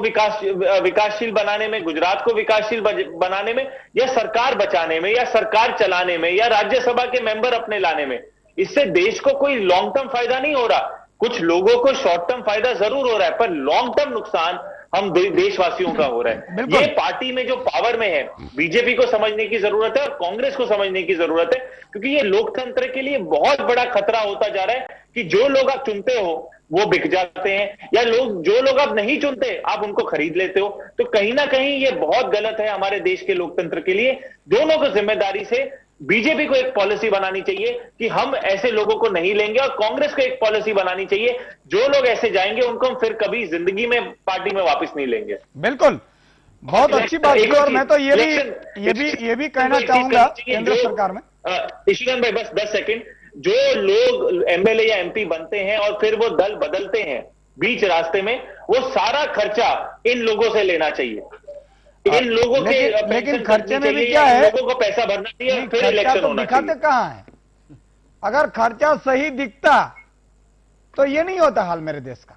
विकासशील बनाने में, गुजरात को विकासशील बनाने में, या सरकार बचाने में, या सरकार चलाने में, या राज्यसभा के मेंबर अपने लाने में. इससे देश को कोई लॉन्ग टर्म फायदा नहीं हो रहा. कुछ लोगों को शॉर्ट टर्म फायदा जरूर हो रहा है, पर लॉन्ग टर्म नुकसान हम देशवासियों का हो रहा है. ये पार्टी में जो पावर में है, बीजेपी को समझने की जरूरत है और कांग्रेस को समझने की जरूरत है, क्योंकि ये लोकतंत्र के लिए बहुत बड़ा खतरा होता जा रहा है कि जो लोग आप चुनते हो वो बिक जाते हैं, या जो लोग आप नहीं चुनते आप उनको खरीद लेते हो. तो कहीं ना कहीं ये बहुत गलत है हमारे देश के लोकतंत्र के लिए. दोनों को जिम्मेदारी से बीजेपी को एक पॉलिसी बनानी चाहिए कि हम ऐसे लोगों को नहीं लेंगे, और कांग्रेस को एक पॉलिसी बनानी चाहिए, जो लोग ऐसे जाएंगे उनको हम फिर कभी जिंदगी में पार्टी में वापस नहीं लेंगे. बिल्कुल, बहुत अच्छी बात की. और मैं तो ये भी कहना चाहूंगा केंद्र सरकार में, ईशुदान भाई बस 10 सेकंड, जो लोग एमएलए या एमपी बनते हैं और फिर वो दल बदलते हैं बीच रास्ते में, वो सारा खर्चा इन लोगों से लेना चाहिए. इन लोगों के लेकिन खर्चे में भी क्या है, लोगों को पैसा भरना चाहिए, फिर इलेक्शन होना चाहिए. दिखाते कहाँ है? अगर खर्चा सही दिखता तो ये नहीं होता हाल मेरे देश का.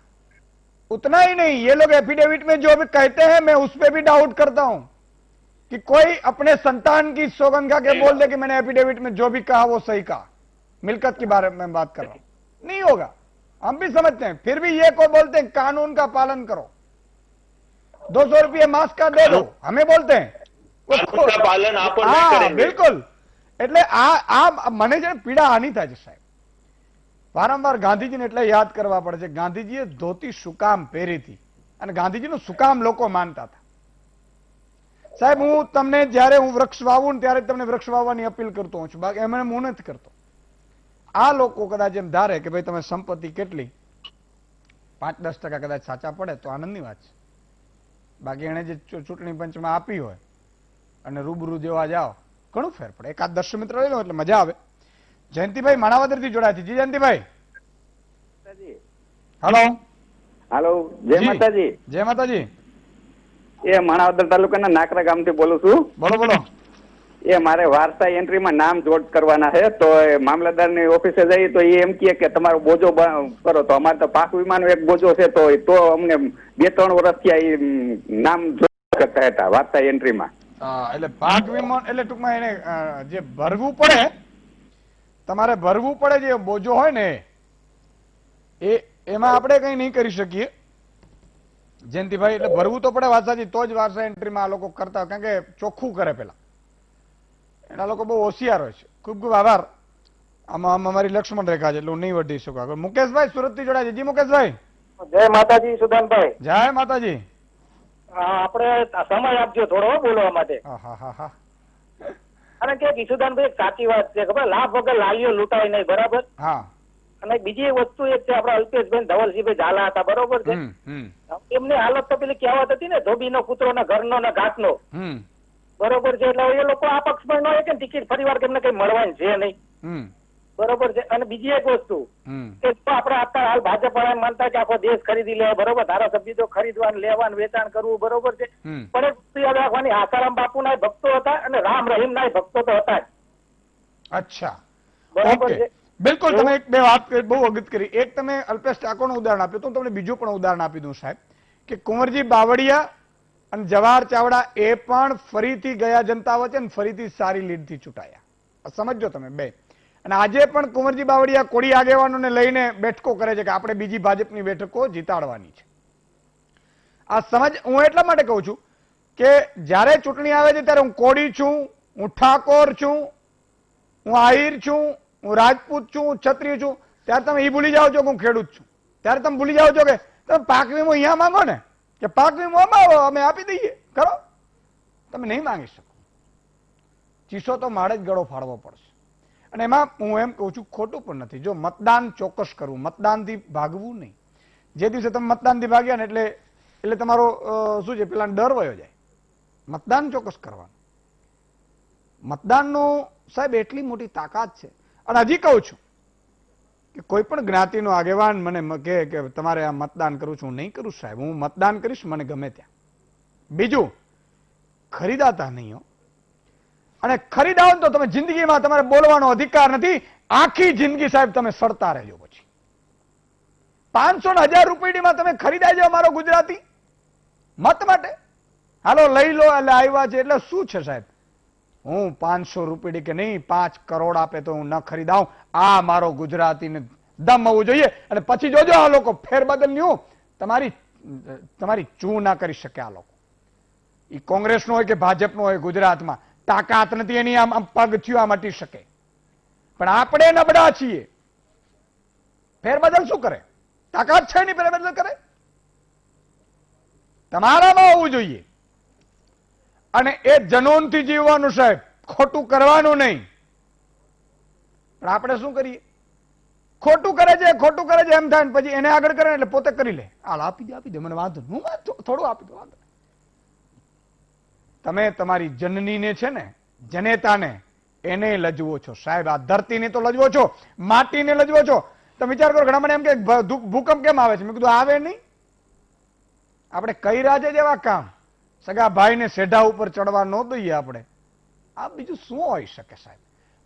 उतना ही नहीं, ये लोग एफिडेविट में जो भी कहते हैं, मैं उस पर भी डाउट करता हूं कि कोई अपने संतान की सौगंध खा के बोल दे कि मैंने एफिडेविट में जो भी कहा वो सही कहा. मिल्कियत के बारे में बात कर रहा हूं, नहीं होगा. हम भी समझते हैं, फिर भी ये को बोलते हैं कानून का पालन करो, 200 रुपये मास्क का दे दो, हमें बोलते हैं कानून का पालन आप और मैं करेंगे. बिल्कुल. એટલે આ મને છે પીડા આની થાય છે સાહેબ. વારંવાર ગાંધીજીને એટલે યાદ કરવા પડે છે. ગાંધીજીએ ધોતી શું કામ પહેરી હતી અને ગાંધીજીનું શું કામ લોકો માનતા હતા. સાહેબ, હું તમને જ્યારે હું વૃક્ષ વાવું ને ત્યારે તમને વૃક્ષ વાવવાની અપીલ કરતો હોઉં છું, બાકી એમને હું નથી કરતો. આ લોકો કદાચ એમ ધારે કે ભાઈ તમે સંપત્તિ કેટલી 5-10% કદાચ સાચા પડે તો આનંદની વાત છે. બાકી એને જે ચૂંટણી પંચમાં આપી હોય અને રૂબરૂ દેવા જાઓ, ઘણું ફેર પડે. એકાદ દર્શક મિત્ર લઈ લો એટલે મજા આવે. જયંતિભાઈ માણાવદર થી જોડાયા છે. જી જયંતિભાઈ. હેલો હાલો, જય માતાજી. જય માતાજી. એ માણાવદર તાલુકાના નાકરા ગામથી બોલું છું. બોલો બોલો. એ મારે વાર્તા એન્ટ્રીમાં નામ જોડ કરવાના છે, તો એ મામલતદારની ઓફિસે જઈએ તો એ એમ કહે કે તમારો બોજો કરો. તો અમારે તો પાક વીમાનો એક બોજો છે, તો અમને 2-3 વર્ષથી આ નામ જોડ કરતા હતા વાર્તા એન્ટ્રીમાં. એટલે પાક વીમો એટલે ટૂંકમાં એને જે ભરવું પડે, તમારે ભરવું પડે જે બોજો હોય ને એમાં આપણે કઈ નહીં કરી શકીએ જયંતિભાઈ. એટલે ભરવું તો પડે, વાત સાચી, તો જ વારસા એન્ટ્રીમાં આ લોકો કરતા હોય, કારણ કે ચોખ્ખું કરે પેલા. એના લોકો બહુ હોશિયાર હોય છે. ખૂબ ખૂબ આભાર. આમાં અમારી લક્ષ્મણ રેખા છે એટલે હું નહીં વધી શકું આગળ. મુકેશભાઈ સુરત થી જોડાય છે. જી મુકેશભાઈ. જય માતાજી સુદાનભાઈ. જય માતાજી. આપણે સમય આપજો થોડો બોલવા માટે. અને કે ઈશુદાનભાઈ સાચી વાત છે, ખબર લાભ વગર લાલીઓ લૂંટાય નહીં, બરાબર. હા. અને બીજી એક વસ્તુ એક છે, આપડા અલ્પેશભાઈ ધવલસિંહભાઈ ઝાલા હતા, બરોબર છે. એમની હાલત તો પેલી કહેવત હતી ને, ધોબીનો કૂતરો ને ઘરનો ને ઘાટનો, બરોબર છે. એટલે એ લોકો આ પક્ષમાં ન હોય કે ટિકિટ ફરી વાર કેમને કઈ મળવાની છે નહીં, બરોબર છે. અને બીજી એક વસ્તુ કે આપણે અત્યારે હાલ ભાજપ વાળા માનતા કે આખો દેશ ખરીદી લે, બરોબર, ધારાસભ્ય તો ખરીદવાનું, લેવાનું, વેચાણ કરવું, બરોબર છે. પણ એક વસ્તુ યાદ રાખવાની, આસારામ બાપુ ના ભક્તો હતા અને રામ રહીમ ના ભક્તો તો હતા જ. અચ્છા, બરોબર છે. બિલકુલ. તમે એક બે વાત બહુ અગત્ય કરી. એક તમે અલ્પેશ ઠાકોરનું ઉદાહરણ આપ્યું, તો તમને બીજું પણ ઉદાહરણ આપી દઉં સાહેબ, કે કુંવરજી બાવળિયા અને જવાહર ચાવડા એ પણ ફરીથી ગયા જનતા વચ્ચે ને ફરીથી સારી લીડથી ચૂંટાયા. સમજો તમે બે. અને આજે પણ કુંવરજી બાવળિયા કોળી આગેવાનોને લઈને બેઠકો કરે છે કે આપણે બીજી ભાજપની બેઠકો જીતાડવાની છે. આ સમજ હું એટલા માટે કહું છું કે જ્યારે ચૂંટણી આવે છે ત્યારે હું કોળી છું, હું ઠાકોર છું, હું આહિર છું, હું રાજપૂત છું, હું ક્ષત્રિય છું, ત્યારે તમે એ ભૂલી જાઓ છો કે હું ખેડૂત છું. ત્યારે તમે ભૂલી જાઓ છો કે તમે પાક વીમો અહીંયા માંગો ને, કે પાક વીમો અમારો અમે આપી દઈએ, કરો. તમે નહીં માંગી શકો. ચીસો તો મારે જ ગળો ફાળવો પડશે. અને એમાં હું એમ કહું છું ખોટું પણ નથી. જો મતદાન ચોક્કસ કરવું, મતદાનથી ભાગવું નહીં. જે દિવસે તમે મતદાનથી ભાગ્યા ને એટલે તમારો શું છે પેલા ડર વયો જાય. મતદાન ચોક્કસ કરવાનું. મતદાનનું સાહેબ એટલી મોટી તાકાત છે. અને હજી કહું છું કે કોઈ પણ જ્ઞાતિનો આગેવાન મને કહે કે તમારે આ મતદાન કરું છું, હું નહીં કરું સાહેબ, હું મતદાન કરીશ મને ગમે ત્યાં. બીજું, ખરીદાતા નહીં હો. અને ખરીદાવો તો તમે જિંદગીમાં તમારે બોલવાનો અધિકાર નથી. આખી જિંદગી સાહેબ તમે સડતા રહેજો. પછી 500 ને 1000 રૂપિયામાં તમે ખરીદાઈ જાઓ મારો ગુજરાતી મત માટે. હાલો લઈ લો, એટલે આવ્યા છે એટલે શું છે સાહેબ, હું 500 રૂપિયા કે નહીં 5 કરોડ આપે તો હું ન ખરીદાઉં. આ મારો ગુજરાતીને દમ હોવું જોઈએ. અને પછી જોજો આ લોકો ફેરબદલનું તમારી ચૂ ના કરી શકે. આ લોકો એ કોંગ્રેસનો હોય કે ભાજપનો હોય, ગુજરાતમાં તાકાત નથી એની આમ પગ થયું આમ હટી શકે. પણ આપણે નબળા છીએ. ફેરબદલ શું કરે? તાકાત છે નહીં ફેરબદલ કરે. તમારામાં હોવું જોઈએ. અને એ જનૂનથી જીવવાનું સાહેબ, ખોટું કરવાનું નહીં. પણ આપણે શું કરીએ? ખોટું કરે છે એમ થાય ને પછી એને આગળ કરે એટલે પોતે કરી લે. હાલ આપી દે મને વાંધો નહીં, હું થોડું આપી દો, વાંધો. તમે તમારી જનનીને છે ને, જનેતાને, એને લજવો છો સાહેબ. આ ધરતીને તો લજવો છો, માટીને લજવો છો. તમે વિચાર કરો, ઘણા મને એમ કે ભૂકંપ કેમ આવે છે? મેં કીધું આવે નહીં. આપણે કઈ રાજે જેવા કામ, સગા ભાઈને સેઢા ઉપર ચડવા ન દઈએ આપણે. આ બીજું શું હોઈ શકે સાહેબ?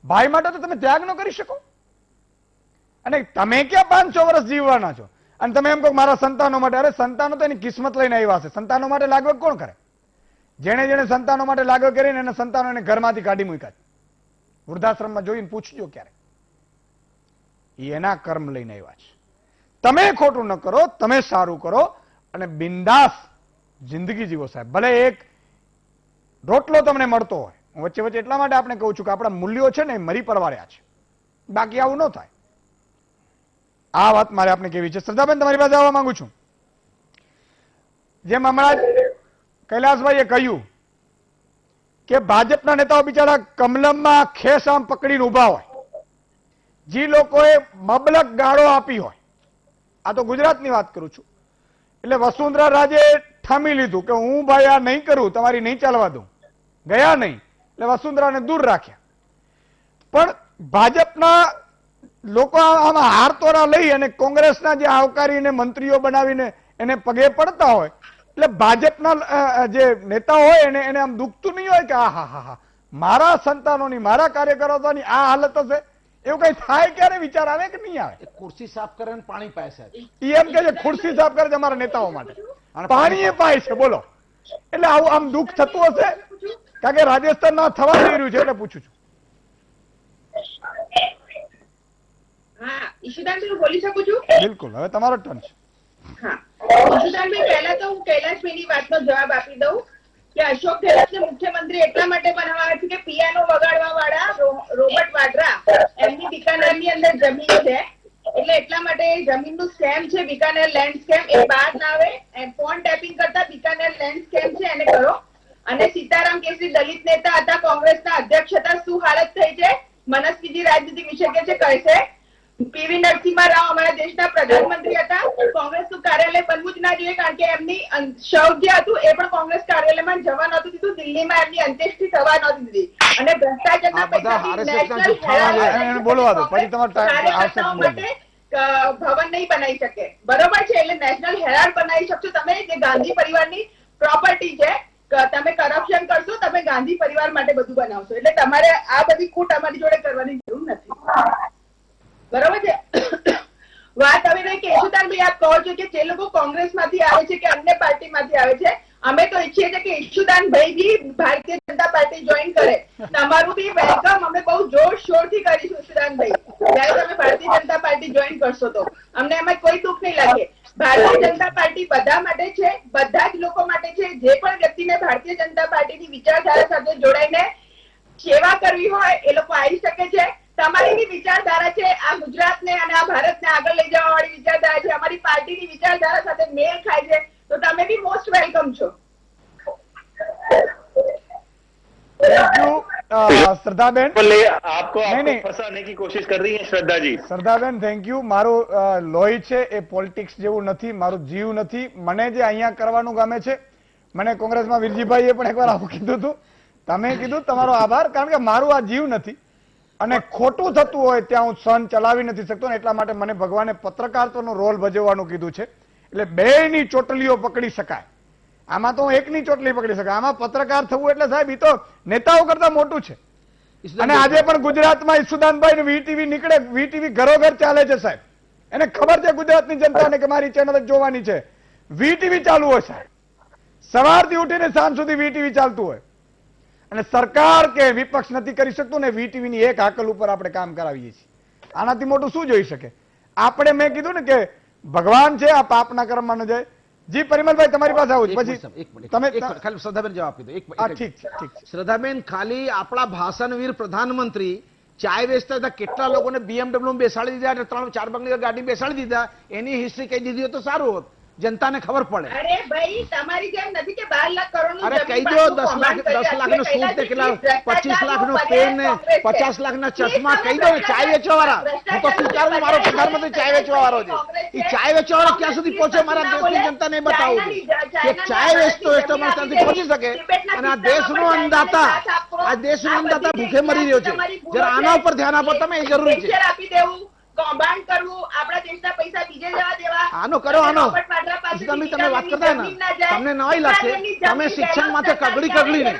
ભાઈ માટે તો તમે ત્યાગ ન કરી શકો. અને તમે ક્યાં 500 વર્ષ જીવવાના છો? અને તમે એમ કહો મારા સંતાનો માટે. અરે સંતાનો તો એની કિસ્મત લઈને આવ્યા છે. સંતાનો માટે લાગવગ કોણ કરે? જેને સંતાનો માટે લાગવગ કરીને એના સંતાનોને ઘરમાંથી કાઢી મૂક્યા. વૃદ્ધાશ્રમમાં જોઈને પૂછજો ક્યારે. એના કર્મ લઈને આવ્યા છે. તમે ખોટું ન કરો, તમે સારું કરો અને બિંદાસ જિંદગી જીવો સાહેબ. ભલે એક રોટલો તમને મળતો હોય. હું વચ્ચે વચ્ચે એટલા માટે આપણે કહું છું કે આપણા મૂલ્યો છે ને એ મરી પરવાર્યા છે. બાકી આવું ન થાય. આ વાત મારે આપણે કેવી છે. શ્રદ્ધાબેન, તમારી પાસે આવવા માંગુ છું. જેમ હમણાં કૈલાસભાઈએ કહ્યું કે ભાજપના નેતાઓ બિચારા કમલમમાં ખેસ આમ પકડીને ઉભા હોય. જે લોકોએ મબલક ગાળો આપી હોય, આ તો ગુજરાતની વાત કરું છું, એટલે વસુંધરા રાજે ઠામી લીધું કે હું ભાઈ આ નહીં કરું, તમારી નહીં ચાલવા દઉં. ગયા નહીં એટલે વસુંધરાને દૂર રાખ્યા. પણ ભાજપના લોકો આમાં હારતોરા લઈ અને કોંગ્રેસના જે આવકારીને મંત્રીઓ બનાવીને એને પગે પડતા હોય, એટલે ભાજપના જે નેતાઓ હોય એને આમ દુખતું નહીં હોય કે હા મારા સંતાનોની, મારા કાર્યકરોની આ હાલત હશે, એવું કઈ થાય ક્યારે? વિચાર આવે કે નહીં આવે? ખુરશી સાફ કરે ને પાણી પાય સાહેબ. ઈ એમ કે છે ખુરશી સાફ કરે છે અમારા નેતાઓ માટે, પાણી એ પાય છે. બોલો, એટલે આવું આમ દુઃખ થતું હશે? કારણ કે રાજસ્થાનમાં થવા જઈ રહ્યું છે એટલે પૂછું છું. હા, ઈશુદાનભાઈ હું બોલી શકું છું? બિલકુલ, હવે તમારો ટર્ન છે. હા, ઈશુદાનભાઈ પહેલા તો હું કૈલાશભાઈની વાતનો જવાબ આપી દઉં કે અશોક ગેહલોતને મુખ્યમંત્રી એટલા માટે બનાવવા છે કે પિયાનો વગાડવા વાળા રોબર્ટ વાડ્રા એમની બિકાનેરની અંદર જમીન છે, એટલે એટલા માટે જમીનનું સ્કેમ છે, બિકાનેર લેન્ડ સ્કેમ, એ બહાર ના આવે. ફોન ટેપિંગ કરતા બિકાનેર લેન્ડ સ્કેમ છે એને કરો. અને સીતારામ કેસરી દલિત નેતા હતા, કોંગ્રેસના અધ્યક્ષ હતા, શું હાલત થઈ છે મનસ્વીજી રાજનીતિ વિશેષજ્ઞ છે કહેશે. પીવી નરસિંહ રાવ અમારા દેશના પ્રધાનમંત્રી હતા, કોંગ્રેસનું કાર્યાલય બનવું જ ના જોઈએ કારણ કે એમની શવ જે હતું એ પણ કોંગ્રેસ કાર્યાલયમાં જવા નહોતું દીધું, દિલ્હીમાં એમની અંત્યેષ્ટિ થવા નહોતી દીધી. અને ભ્રષ્ટાચારના પૈસાથી નેશનલ હેરાલ્ડ બોલવા દો, પછી તમારો કાર્યકર્તાઓ માટે ભવન નહીં બનાવી શકે, બરોબર છે? એટલે નેશનલ હેરાલ્ડ બનાવી શકશો તમે, જે ગાંધી પરિવારની પ્રોપર્ટી છે. તમે કરપ્શન કરશો, તમે ગાંધી પરિવાર માટે બધું બનાવશો, એટલે તમારે આ બધી ખોટ અમારી જોડે કરવાની જરૂર નથી, બરોબર છે? વાત હવે નહીં કે ઈશુદાનભાઈ આપ કહો છો કે જે લોકો કોંગ્રેસમાંથી આવે છે કે અન્ય પાર્ટીમાંથી આવે છે, અમે તો ઈચ્છીએ છીએ કે ઈશુદાનભાઈ બી ભારતીય જનતા પાર્ટી જોઈન કરે. તમારું બી વેલકમ અમે બહુ જોર શોરથી કરીશું ઈશુદાનભાઈ, જયારે તમે ભારતીય જનતા પાર્ટી જોઈન કરશો તો અમને એમાં કોઈ દુઃખ નહીં લાગે. ભારતીય જનતા પાર્ટી બધા માટે છે, બધા જ લોકો માટે છે. જે પણ વ્યક્તિને ભારતીય જનતા પાર્ટીની વિચારધારા સાથે જોડાઈને સેવા કરવી હોય એ લોકો આવી શકે છે. તમારી વિચારધારા છે, આ ગુજરાતને અને આ ભારતને આગળ લઈ જવા વાળી વિચારધારા છે, અમારી પાર્ટીની વિચારધારા સાથે મેળ ખાય છે, તો તમે બી મોસ્ટ વેલકમ છો. Thank you શ્રદ્ધાબેન. आपको फंसाने की कोशिश कर रही है श्रद्धा जी. શ્રદ્ધાબેન thank you. મારું લોહી છે એ પોલિટિક્સ જેવું નથી, મારું જીવ નથી. મને જે અહીંયા કરવાનું ગમે છે, મને કોંગ્રેસમાં વીરજીભાઈએ પણ એકવાર આવું કીધું હતું, તમે કીધું, તમારો આભાર. કારણ કે મારું આ જીવ નથી અને ખોટું થતું હોય ત્યાં હું સહન ચલાવી નથી શકતો ને એટલા માટે મને ભગવાને પત્રકારત્વનો રોલ ભજવવાનું કીધું છે. એટલે બેયની ચોટલીઓ પકડી શકાય. આમાં તો હું એકની ચોટલી પકડી શકાય, આમાં પત્રકાર થવું એટલે સાહેબ એ તો નેતાઓ કરતા મોટું છે. અને આજે પણ ગુજરાતમાં ઈશુદાનભાઈ વીટીવી નીકળે, વીટીવી ઘરોઘર ચાલે છે સાહેબ. એને ખબર છે ગુજરાતની જનતાને કે મારી ચેનલ જ જોવાની છે. વીટીવી ચાલુ હોય સાહેબ, સવારથી ઉઠીને સાંજ સુધી વીટીવી ચાલતું હોય અને સરકાર કે વિપક્ષ નથી કરી શકતું ને વીટીવીની એક હાકલ ઉપર આપણે કામ કરાવીએ છીએ. આનાથી મોટું શું જોઈ શકે? આપણે મેં કીધું ને કે ભગવાન છે, આ પાપના કર્મમાં ન જાય. જી પરિમલભાઈ તમારી પાસે આવું પછી તમે ખાલી શ્રદ્ધાબેન જવાબ આપી દો. ઠીક છે, ઠીક છે. શ્રદ્ધાબેન, ખાલી આપણા ભાષણવીર પ્રધાનમંત્રી ચાય વેચતા હતા, કેટલા લોકોને BMW બેસાડી દીધા અને 3-4 બંગલી ગાડી બેસાડી દીધા, એની હિસ્ટ્રી કહી દીધી હોત તો સારું હોત, જનતાને ખબર પડે. અરે ભાઈ, તમારી જેમ નથી કે 12 લાખ કરોડનું અરે કહી દો, 10 લાખનો સૂટ ને કેટલા 25 લાખનો પેન ને 50 લાખના ચશ્મા કહી દો ને. ચાય વેચવા વાળા, હું તો સ્વીકારું, મારો પ્રધાનમંત્રી ચાય વેચવા વાળો છે. એ ચાય વેચવા વાળો ક્યાં સુધી પહોંચે મારા દેશની જનતાને બતાવું કે ચાય વેચતો વેચતો મારા ત્યાંથી પહોંચી શકે. અને આ દેશનો અન્નદાતા, આ દેશનો અન્નદાતા ભૂખે મરી રહ્યો છે. જરા આના ઉપર ધ્યાન આપો તમે, એ જરૂરી છે. આપી દેવું, કૌભાંડ કરવું, આપણા દેશના પૈસા બીજે જવા દેવા, આનો કરો, આનો તમે વાત કરતા ને તમને નવાઈ લાગશે. તમે શિક્ષણ માટે કગડીને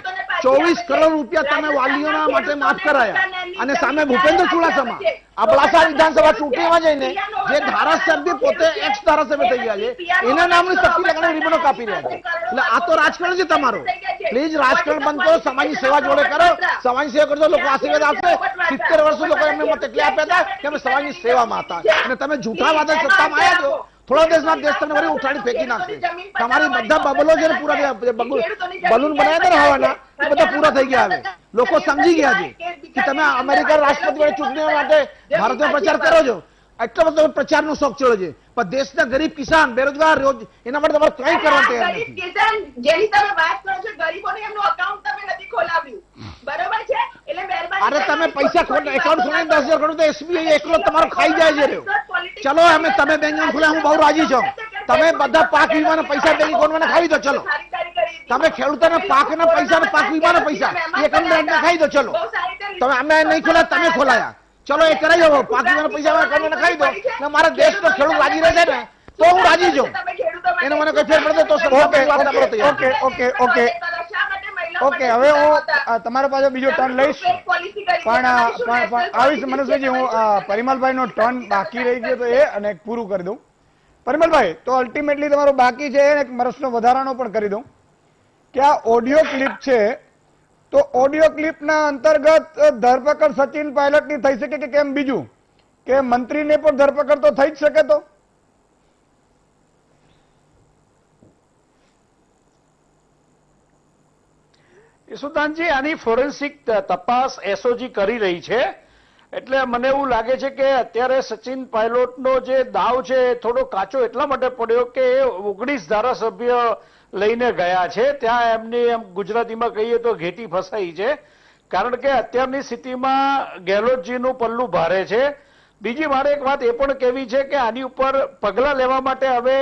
24 કરોડ રૂપિયા તમે વાલીઓના માટે માફ કરાયા અને સામે ભૂપેન્દ્ર ચુડાસમા અબડાસા વિધાનસભા ચૂંટણીમાં જઈને જે ધારાસભ્ય પોતે એક્સ ધારાસભ્ય થઈ ગયા છે, એના નામની શક્તિ લગાડી રીબનો કાપી રહ્યા છે. એટલે આ તો રાજકારણ છે તમારું. પ્લીઝ રાજકારણ બંધ કરો, સમાજની સેવા જોડે કરો. સમાજની સેવા કરજો, લોકો આશીર્વાદ આપશે. 70 વર્ષ લોકો એમને મત એટલે આપ્યા હતા કે અમે સમાજની સેવામાં હતા, અને તમે જૂઠા વાદે સત્તામાં આવ્યા છો. થોડા દેશના તમને વળી ઉઠાડી ફેંકી નાખશે. તમારી બધા બબલો છે ને પૂરા બલૂન બનાવ્યા હવાના, એ બધા પૂરા થઈ ગયા. હવે લોકો સમજી ગયા છે કે તમે અમેરિકા રાષ્ટ્રપતિ વાળી ચૂંટણીઓ માટે ભારતમાં પ્રચાર કરો છો, એટલો બધો પ્રચારનો શોખ ચડ્યો છે. પણ દેશના ગરીબ કિસાન, બેરોજગાર, એના માટે તમારે કંઈ કરવા તૈયાર નથી. કિસાન જેની તમે વાત કરો છો, ગરીબોને એમનું અકાઉન્ટ તમે નથી ખોલાવ્યું, બરોબર છે? એટલે મહેરબાની, અરે તમે પૈસા એકાઉન્ટ ખોલીને 10,000 કરોડ તો એસબીઆઈ એકલો તમારો ખાઈ જાય છે. ચલો અમે તમે બેંક ખોલ્યા, હું બહુ રાજી છું. તમે બધા પાક વીમાના પૈસા બેંક એકાઉન્ટમાં ખાઈ દો. ચલો તમે ખેડૂતોના પાકના પૈસા ને પાક વીમાના પૈસા એકમ બેંકમાં ખાઈ દો. ચલો તમે અમે નહીં ખોલ્યા, તમે ખોલાયા. ચલો એ કરાઈ જાવ, પાક વીમાના પૈસા એકાઉન્ટમાં ખાઈ દો ને મારા દેશનો ખેડૂત રાજી રહેશે ને તો હું રાજી છું. એને મને કઈ ફેર પડે તો okay okay okay okay okay okay, હવે હું તમારા પાસે બીજો ટર્ન લઈશ, પણ આવીશ મનસભાઈજી, હું પરિમલભાઈનો ટર્ન બાકી રહી ગયો તો એ અને પૂરું કરી દઉં. પરિમલભાઈ, તો અલ્ટિમેટલી તમારો બાકી છે એક વર્ષનો વધારાનો પણ કરી દઉં કે આ ઓડિયો ક્લિપ છે, તો ઓડિયો ક્લિપના અંતર્ગત ધરપકડ સચિન પાયલટની થઈ શકે કે કેમ? બીજું કે મંત્રીને પણ ધરપકડ તો થઈ જ શકે. તો યશુદાનજી, આની ફોરેન્સિક તપાસ એસઓજી કરી રહી છે, એટલે મને એવું લાગે છે કે અત્યારે સચિન પાયલોટનો જે દાવ છે એ થોડો કાચો એટલા માટે પડ્યો કે એ 19 ધારાસભ્ય લઈને ગયા છે, ત્યાં એમની એમ ગુજરાતીમાં કહીએ તો ઘેટી ફસાઈ છે, કારણ કે અત્યારની સ્થિતિમાં ગેહલોતજીનું પલ્લું ભારે છે. બીજી મારે એક વાત એ પણ કહેવી છે કે આની ઉપર પગલાં લેવા માટે હવે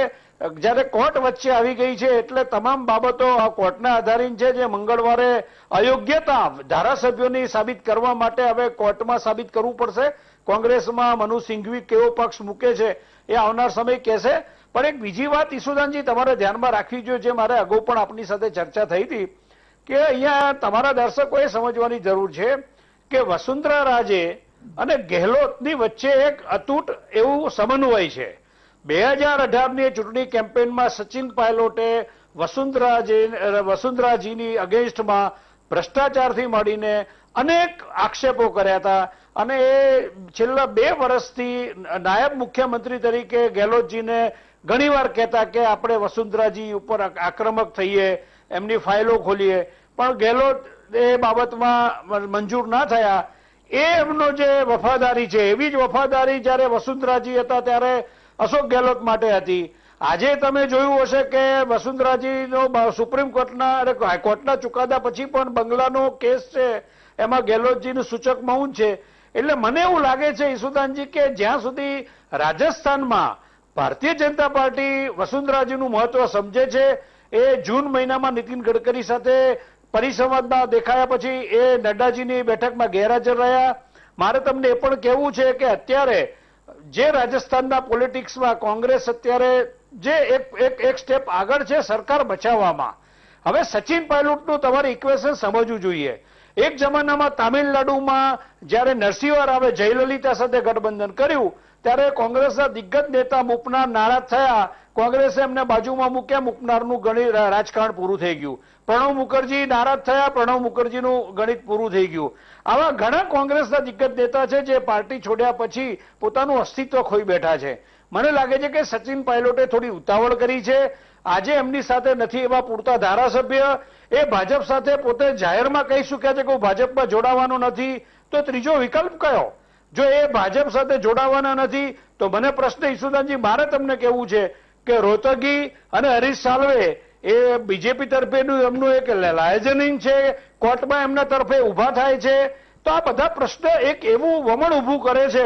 જયારે કોર્ટ વચ્ચે આવી ગઈ છે એટલે તમામ બાબતો આ કોર્ટના આધારીન છે, જે મંગળવારે અયોગ્યતા ધારાસભ્યોની સાબિત કરવા માટે હવે કોર્ટમાં સાબિત કરવું પડશે. કોંગ્રેસમાં મનુ સિંઘવી કેવો પક્ષ મૂકે છે એ આવનાર સમય કહેશે. પણ એક બીજી વાત ઈશુદાનજી તમારે ધ્યાનમાં રાખવી જોઈએ, જે મારે અગાઉ પણ આપની સાથે ચર્ચા થઈ હતી, કે અહીંયા તમારા દર્શકોએ સમજવાની જરૂર છે કે વસુંધરા રાજે અને ગેહલોતની વચ્ચે એક અતૂટ એવું સમન્વય છે. 2018ની ચૂંટણી કેમ્પેનમાં સચિન પાયલોટે વસુંધરાજીની અગેન્સ્ટમાં ભ્રષ્ટાચારથી માંડીને અનેક આક્ષેપો કર્યા હતા, અને એ છેલ્લા 2 વર્ષથી નાયબ મુખ્યમંત્રી તરીકે ગેહલોતજીને ઘણીવાર કહેતા કે આપણે વસુંધરાજી ઉપર આક્રમક થઈએ, એમની ફાઇલો ખોલીએ, પણ ગેહલોત એ બાબતમાં મંજૂર ના થયા. એ એમનો જે વફાદારી છે એવી જ વફાદારી જ્યારે વસુંધરાજી હતા ત્યારે અશોક ગેહલોત માટે હતી. આજે તમે જોયું હશે કે વસુંધરાજીનો સુપ્રીમ કોર્ટના હાઈકોર્ટના ચુકાદા પછી પણ બંગલાનો કેસ છે એમાં ગેહલોતજીનું સૂચક મૌન છે. એટલે મને એવું લાગે છે ઈશુદાનજી કે જ્યાં સુધી રાજસ્થાનમાં ભારતીય જનતા પાર્ટી વસુંધરાજીનું મહત્વ સમજે છે, એ જૂન મહિનામાં નીતિન ગડકરી સાથે પરિસંવાદમાં દેખાયા પછી એ નડ્ડાજીની બેઠકમાં ગેરહાજર રહ્યા. મારે તમને એ પણ કહેવું છે કે અત્યારે જે રાજસ્થાનના પોલિટિક્સમાં કોંગ્રેસ અત્યારે જે એક સ્ટેપ આગળ છે સરકાર બચાવવામાં, હવે સચિન પાયલોટનું તમારે ઇક્વેશન સમજવું જોઈએ. એક જમાનામાં તામિલનાડુમાં જ્યારે નરસિંહ રાવે જયલલિતા સાથે ગઠબંધન કર્યું ત્યારે કોંગ્રેસના દિગ્ગજ નેતા મુપનાર નારાજ થયા, કોંગ્રેસે એમને બાજુમાં મૂક્યા, મુપનારનું ગણિત રાજકારણ પૂરું થઈ ગયું. પ્રણવ મુખર્જી નારાજ થયા, પ્રણવ મુખર્જીનું ગણિત પૂરું થઈ ગયું. આવા ઘણા કોંગ્રેસના દિગ્ગજ નેતા છે જે પાર્ટી છોડ્યા પછી પોતાનું અસ્તિત્વ ખોઈ બેઠા છે. મને લાગે છે કે સચિન પાયલોટે થોડી ઉતાવળ કરી છે. આજે એમની સાથે નથી એવા પૂરતા ધારાસભ્ય, એ ભાજપ સાથે પોતે જાહેરમાં કહી ચૂક્યા છે કે હું ભાજપમાં જોડાવાનો નથી, તો ત્રીજો વિકલ્પ કયો? જો એ ભાજપ સાથે જોડાવાના નથી તો મને પ્રશ્ન ઈશુદાનજી મારે તમને કહેવું છે કે રોહતગી અને હરીશ સાલ્વે એ બીજેપી તરફેનું એમનું એક લાયઝનિંગ છે, કોર્ટમાં એમના તરફે ઉભા થાય છે. તો આ બધા પ્રશ્ન એક એવું વમણ ઉભું કરે છે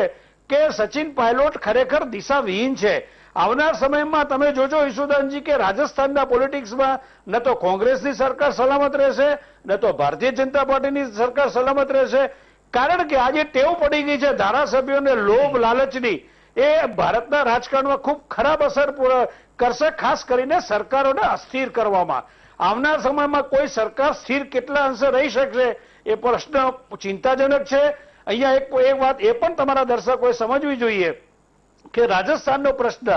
કે સચિન પાયલોટ ખરેખર દિશાવિહીન છે. આવનાર સમયમાં તમે જોજો ઈશુદાનજી કે રાજસ્થાનના પોલિટિક્સમાં ન તો કોંગ્રેસની સરકાર સલામત રહેશે, ન તો ભારતીય જનતા પાર્ટીની સરકાર સલામત રહેશે, કારણ કે આજે ટેવ પડી ગઈ છે ધારાસભ્યોને લોભ લાલચની. એ ભારતના રાજકારણમાં ખૂબ ખરાબ અસર કરશે, ખાસ કરીને સરકારોને અસ્થિર કરવામાં. આવનાર સમયમાં કોઈ સરકાર સ્થિર કેટલા અંશે રહી શકશે એ પ્રશ્ન ચિંતાજનક છે. અહીંયા એક વાત એ પણ તમારા દર્શકોએ સમજવી જોઈએ કે રાજસ્થાનનો પ્રશ્ન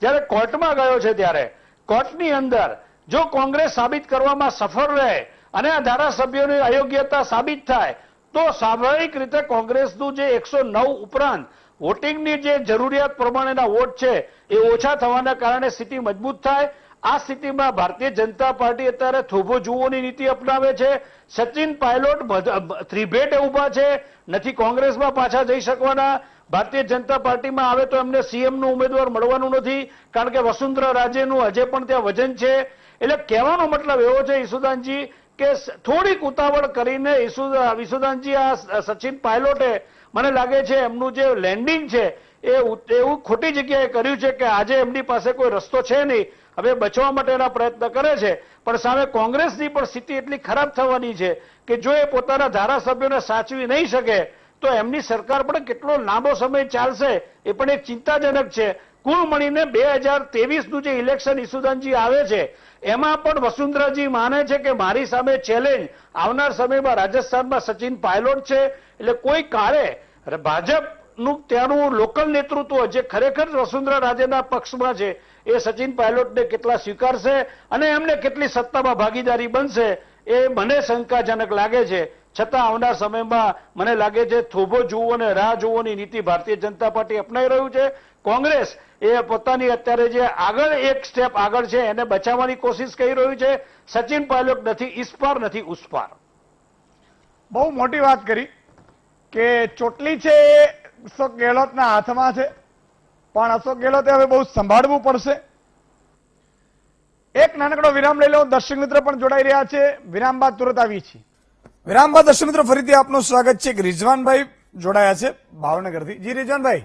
જ્યારે કોર્ટમાં ગયો છે ત્યારે કોર્ટની અંદર જો કોંગ્રેસ સાબિત કરવામાં સફળ રહે અને આ ધારાસભ્યોની અયોગ્યતા સાબિત થાય તો સ્વાભાવિક રીતે કોંગ્રેસનું જે 109 ઉપરાંત વોટિંગની જે જરૂરિયાત પ્રમાણેના વોટ છે એ ઓછા થવાના કારણે સ્થિતિ મજબૂત થાય. આ સ્થિતિમાં ભારતીય જનતા પાર્ટી અત્યારે થોભો જુઓની નીતિ અપનાવે છે. સચિન પાયલોટ ત્રિભેટે ઉભા છે, નથી કોંગ્રેસમાં પાછા જઈ શકવાના, ભારતીય જનતા પાર્ટીમાં આવે તો એમને સીએમનું ઉમેદવાર મળવાનું નથી, કારણ કે વસુંધરા રાજેનું હજે પણ ત્યાં વજન છે. એટલે કહેવાનો મતલબ એવો છે ઈશુદાનજી કે થોડીક ઉતાવળ કરીને ઈશુદાનજી આ સચિન પાયલોટે મને લાગે છે એમનું જે લેન્ડિંગ છે એ એવું ખોટી જગ્યાએ કર્યું છે કે આજે એમની પાસે કોઈ રસ્તો છે નહીં, હવે બચવા માટેના પ્રયત્ન કરે છે. પણ સામે કોંગ્રેસની પણ સ્થિતિ એટલી ખરાબ થવાની છે કે જો એ પોતાના ધારાસભ્યોને સાચવી નહીં શકે તો એમની સરકાર પણ કેટલો લાંબો સમય ચાલશે એ પણ એક ચિંતાજનક છે. કુલ મળીને 2023નું જે ઇલેક્શન ઈસુદાનજી આવે છે એમાં પણ વસુંધરાજી માને છે કે મારી સામે ચેલેન્જ આવનાર સમયમાં રાજસ્થાનમાં સચિન પાયલોટ છે, એટલે કોઈ કાળે ભાજપનું ત્યાંનું લોકલ નેતૃત્વ જે ખરેખર વસુંધરા રાજેના પક્ષમાં છે એ સચિન પાયલોટને કેટલા સ્વીકારશે અને એમને કેટલી સત્તામાં ભાગીદારી બનશે એ મને શંકાજનક લાગે છે. છતાં આવનાર સમયમાં મને લાગે છે થોભો જુઓ અને રાહ જુઓની નીતિ ભારતીય જનતા પાર્ટી અપનાવી રહ્યું છે. કોંગ્રેસ એ પોતાની અત્યારે જે આગળ એક સ્ટેપ આગળ છે એને બચાવવાની કોશિશ કરી રહ્યું છે. સચિન પાયલોટ નથી ઇસ્પાર નથી ઉસ્પાર. બહુ મોટી વાત કરી કે ચોટલી છે એ અશોક ગેહલોતના હાથમાં છે, પણ અશોક ગેહલોતે હવે બહુ સંભાળવું પડશે. એક નાનકડો વિરામ લઈ લો. દર્શક મિત્ર પણ જોડાઈ રહ્યા છે. વિરામ બાદ તુરંત આવીએ છીએ. વિરામ બાદ દર્શક મિત્રો ફરીથી આપનું સ્વાગત છે. રિઝવાનભાઈ જોડાયા છે ભાવનગરથી. જી રિઝવાનભાઈ.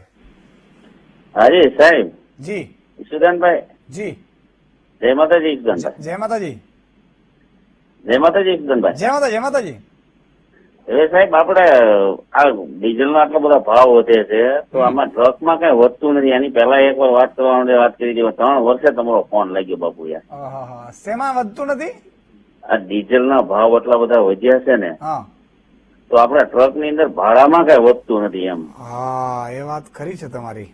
હાજી સાહેબ. જી ઈશુદાનભાઈ. જી જય માતાજી ઈશુદાનભાઈ. જય માતાજી. જય માતાજી ઈશુદાનભાઈ. જય માતા જય માતાજી. હવે સાહેબ આપણે આ ડીઝલ નો આટલો બધા ભાવ વધે છે તો આમાં ટ્રકમાં કઈ વધતું નથી. એની પહેલા એક વાર વાત કરવા માટે વાત કરી હતી. 3 વર્ષે તમારો ફોન લાગ્યો બાપુ યાર. આહાહા. શેમાં વધતું નથી? આ ડીઝલ ના ભાવ એટલા બધા વધ્યા છે ને હા તો આપણા ટ્રક ની અંદર ભાડામાં કઈ વધતું નથી એમ. હા એ વાત ખરી છે તમારી.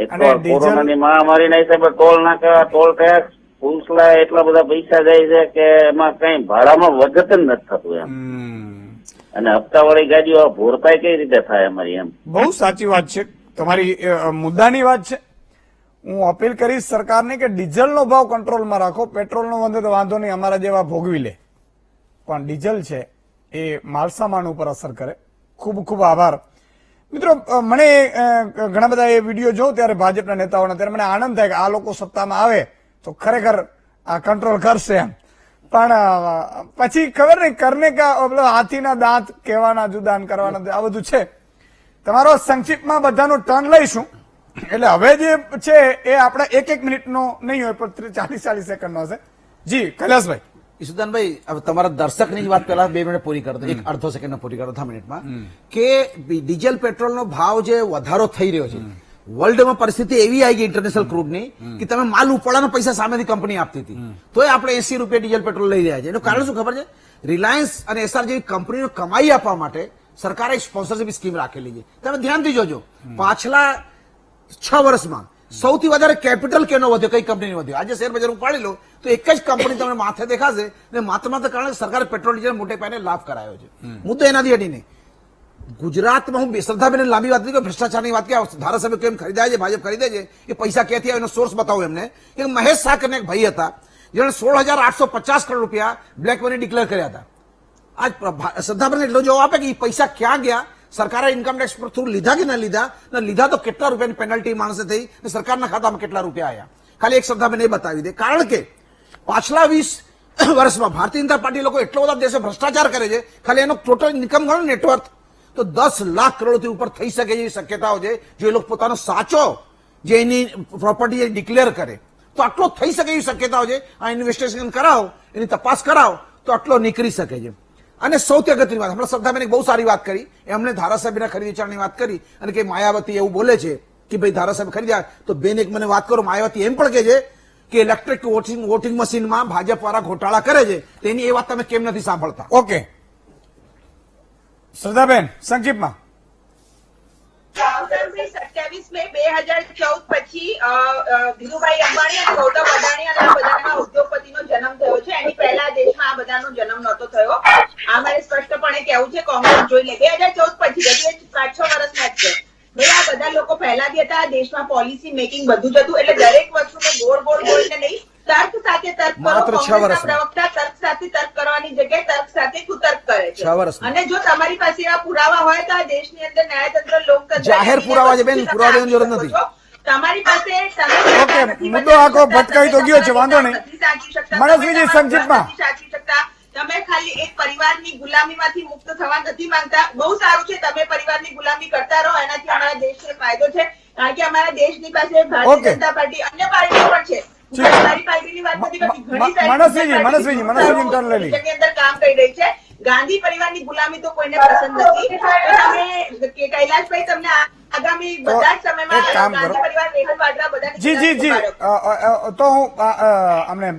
એક અને તો ડીઝલ- કોરોનાની મહામારી ના હિસાબે ટોલ નાકા ટોલ ટેક્સ પુલસલા એટલા બધા પૈસા જાય છે કે એમાં કઈ ભાડામાં વધત જ નથી થતું એમ. અને હપ્તાવાળી ગાડીઓ ભોરપાઈ કઈ રીતે થાય અમારી એમ. બહુ સાચી વાત છે તમારી. મુદ્દાની વાત છે. હું અપીલ કરીશ સરકારને કે ડીઝલનો ભાવ કંટ્રોલમાં રાખો. પેટ્રોલનો વધે તો વાંધો નહીં, અમારા જેવા ભોગવી લે, પણ ડીઝલ છે એ માલસામાન ઉપર અસર કરે. ખૂબ ખૂબ આભાર મિત્રો. મને ઘણા બધા એ વિડીયો જોઉં ત્યારે ભાજપના નેતાઓના, ત્યારે મને આનંદ થાય કે આ લોકો સત્તામાં આવે તો ખરેખર આ કંટ્રોલ કરશે એમ. પણ પછી ખબર નહીં કરને કા હાથીના દાંત કહેવાના જુદા ને કરવાના આ બધું છે. તમારો સંક્ષિપ્તમાં બધાનો ટર્ન લઈશું. એટલે હવે જે છે એ આપણે 1-1 મિનિટનો નહીં હોય પણ 40-40 સેકન્ડનો હશે. જી કૈલાસભાઈ. ઈશુદાનભાઈ હવે તમારા દર્શકની વાત પહેલા 2 મિનિટ પૂરી કરતો, એક અડધો સેકન્ડ પૂરી કરતો 10 મિનિટમાં કે ડીઝલ પેટ્રોલનો ભાવ જે વધારો થઈ રહ્યો છે વર્લ્ડમાં પરિસ્થિતિ એવી આવી ગઈ ઇન્ટરનેશનલ ક્રૂડની કે તમે માલ ઉપાડવાના પૈસા સામેથી કંપની આપતી હતી તોય આપણે 80 રૂપિયા ડીઝલ પેટ્રોલ લઈ રહ્યા છે. એનું કારણ શું ખબર છે? રિલાયન્સ અને એસઆર જેવી કંપનીનો કમાઈ આપવા માટે સરકારે સ્પોન્સરશિપ સ્કીમ રાખેલી છે. તમે ધ્યાનથી જોજો પાછલા 6 વર્ષમાં સૌથી વધારે કેપિટલ કેનો વધ્યો, કઈ કંપની વધ્યો? આજે શેર બજાર ઉપાડી લો તો એક જ કંપની તમને માથે દેખાશે ને માત્ર કારણે સરકારે પેટ્રોલ ડીઝલ મોટે પાયે લાભ કરાયો છે. મુદ્દો એનાથી હટીને ગુજરાતમાં હું શ્રદ્ધાબેન લાંબી વાત કરી, ભ્રષ્ટાચારની વાત કે ધારાસભ્ય કેમ ખરીદાય છે, ભાજપ ખરીદે છે, એ પૈસા ક્યાંથી આવે એનો સોર્સ બતાવું એમને. કે મહેશ શાહ કરીને એક ભાઈ હતા જેણે 16,850 કરોડ રૂપિયા બ્લેક મની ડિક્લેર કર્યા હતા. આજ શ્રદ્ધાબેન એટલો જવાબ આપે કે એ પૈસા ક્યાં ગયા, સરકારે ઇન્કમ ટેક્સ પર થ્રુ લીધા કે ના લીધા, લીધા તો કેટલા રૂપિયાની પેનલ્ટી માણસે થઈ, સરકારના ખાતામાં કેટલા રૂપિયા આવ્યા. ખાલી એક શ્રદ્ધાબેન એ બતાવી દે. કારણ કે પાછલા 20 વર્ષમાં ભારતીય જનતા પાર્ટી લોકો એટલો બધા દેશે ભ્રષ્ટાચાર કરે છે, ખાલી એનો ટોટલ ઇન્કમ ગણો નેટવર્ક તો 10 લાખ કરોડથી ઉપર થઈ શકે એવી શક્યતાઓ છે. જો એ લોકો પોતાનો સાચો જે એની પ્રોપર્ટી ડિક્લેર કરે તો આટલો થઈ શકે એવી શક્યતાઓ છે. આ ઇન્વેસ્ટિગેશન કરાવો, એની તપાસ કરાવો તો આટલો નીકળી શકે છે. અને સૌથી અગત્યની વાત, હમણાં શ્રદ્ધાબેન બહુ સારી વાત કરી, એમને ધારાસભ્યના ખરીદ વેચાણની વાત કરી અને કે માયાવતી એવું બોલે છે કે ભાઈ ધારાસભ્ય ખરીદ્યા. તો બેન એક મને વાત કરો, માયાવતી એમ પણ કહે છે કે ઇલેક્ટ્રિક વોટિંગ મશીનમાં ભાજપ વાળા ઘોટાળા કરે છે, તેની એ વાત તમે કેમ નથી સાંભળતા? ઓકે શ્રદ્ધાબેન સંક્ષિપ્તમાં. 27 મે 2014 પછી ધીરુભાઈ અંબાણી અને ગૌતમ અદાણી અને આ બધાના ઉદ્યોગપતિનો જન્મ થયો છે. એની પહેલા દેશમાં આ બધાનો જન્મ નહોતો થયો. આ મારે સ્પષ્ટપણે કહેવું છે. કોંગ્રેસ જોઈ લે 2014 પછી હજી 5-6 વર્ષના જ છે. ભાઈ આ બધા લોકો પહેલા બી હતા, દેશમાં પોલિસી મેકિંગ બધું જ હતું. એટલે દરેક વસ્તુને ગોળ ગોળને નહીં, તર્ક સાથે તર્ક કરો. કોંગ્રેસના પ્રવક્તા તર્ક સાથે તર્ક કરવાની જગ્યાએ તર્ક સાથે કુતર્ક કરે છે. અને જો તમારી પાસે એવા પુરાવા હોય તો આ દેશની અંદર ન્યાયતંત્ર લોકતંત્ર જાહેર પુરાવા છે બેન, પુરાવા દેવાની જરૂર નથી. તમારી પાસે ઓકે મુદ્દો આખો ભટકાઈ તો ગયો છે, વાંધો નહીં. મનસ્વીજી સંક્ષિપ્તમાં. તમે ખાલી એક પરિવારની ગુલામીમાંથી મુક્ત થવા નથી માંગતા. બહુ સારું છે, તમે પરિવારની ગુલામી કરતા રહો, એનાથી અમારા દેશને ફાયદો છે. કારણ કે અમારા દેશની પાસે ભારતીય જનતા પાર્ટી અન્ય પાર્ટીઓ પણ છે. મારી પાર્ટીની વાત નથી કરતી, ઘણી મનસ્વીજી ટર્ન લઈ અંદર કામ કરી રહી છે. ગાંધી પરિવારની ગુલામી તો કોઈને પસંદ નથી. તો તમે કૈલાશભાઈ તમને આગામી બધા જ એક કામ સમયમાં કરો. ગાંધી પરિવાર, નેહલ વાડરા બધાની જી જી જી મુબારક. તો હું અમને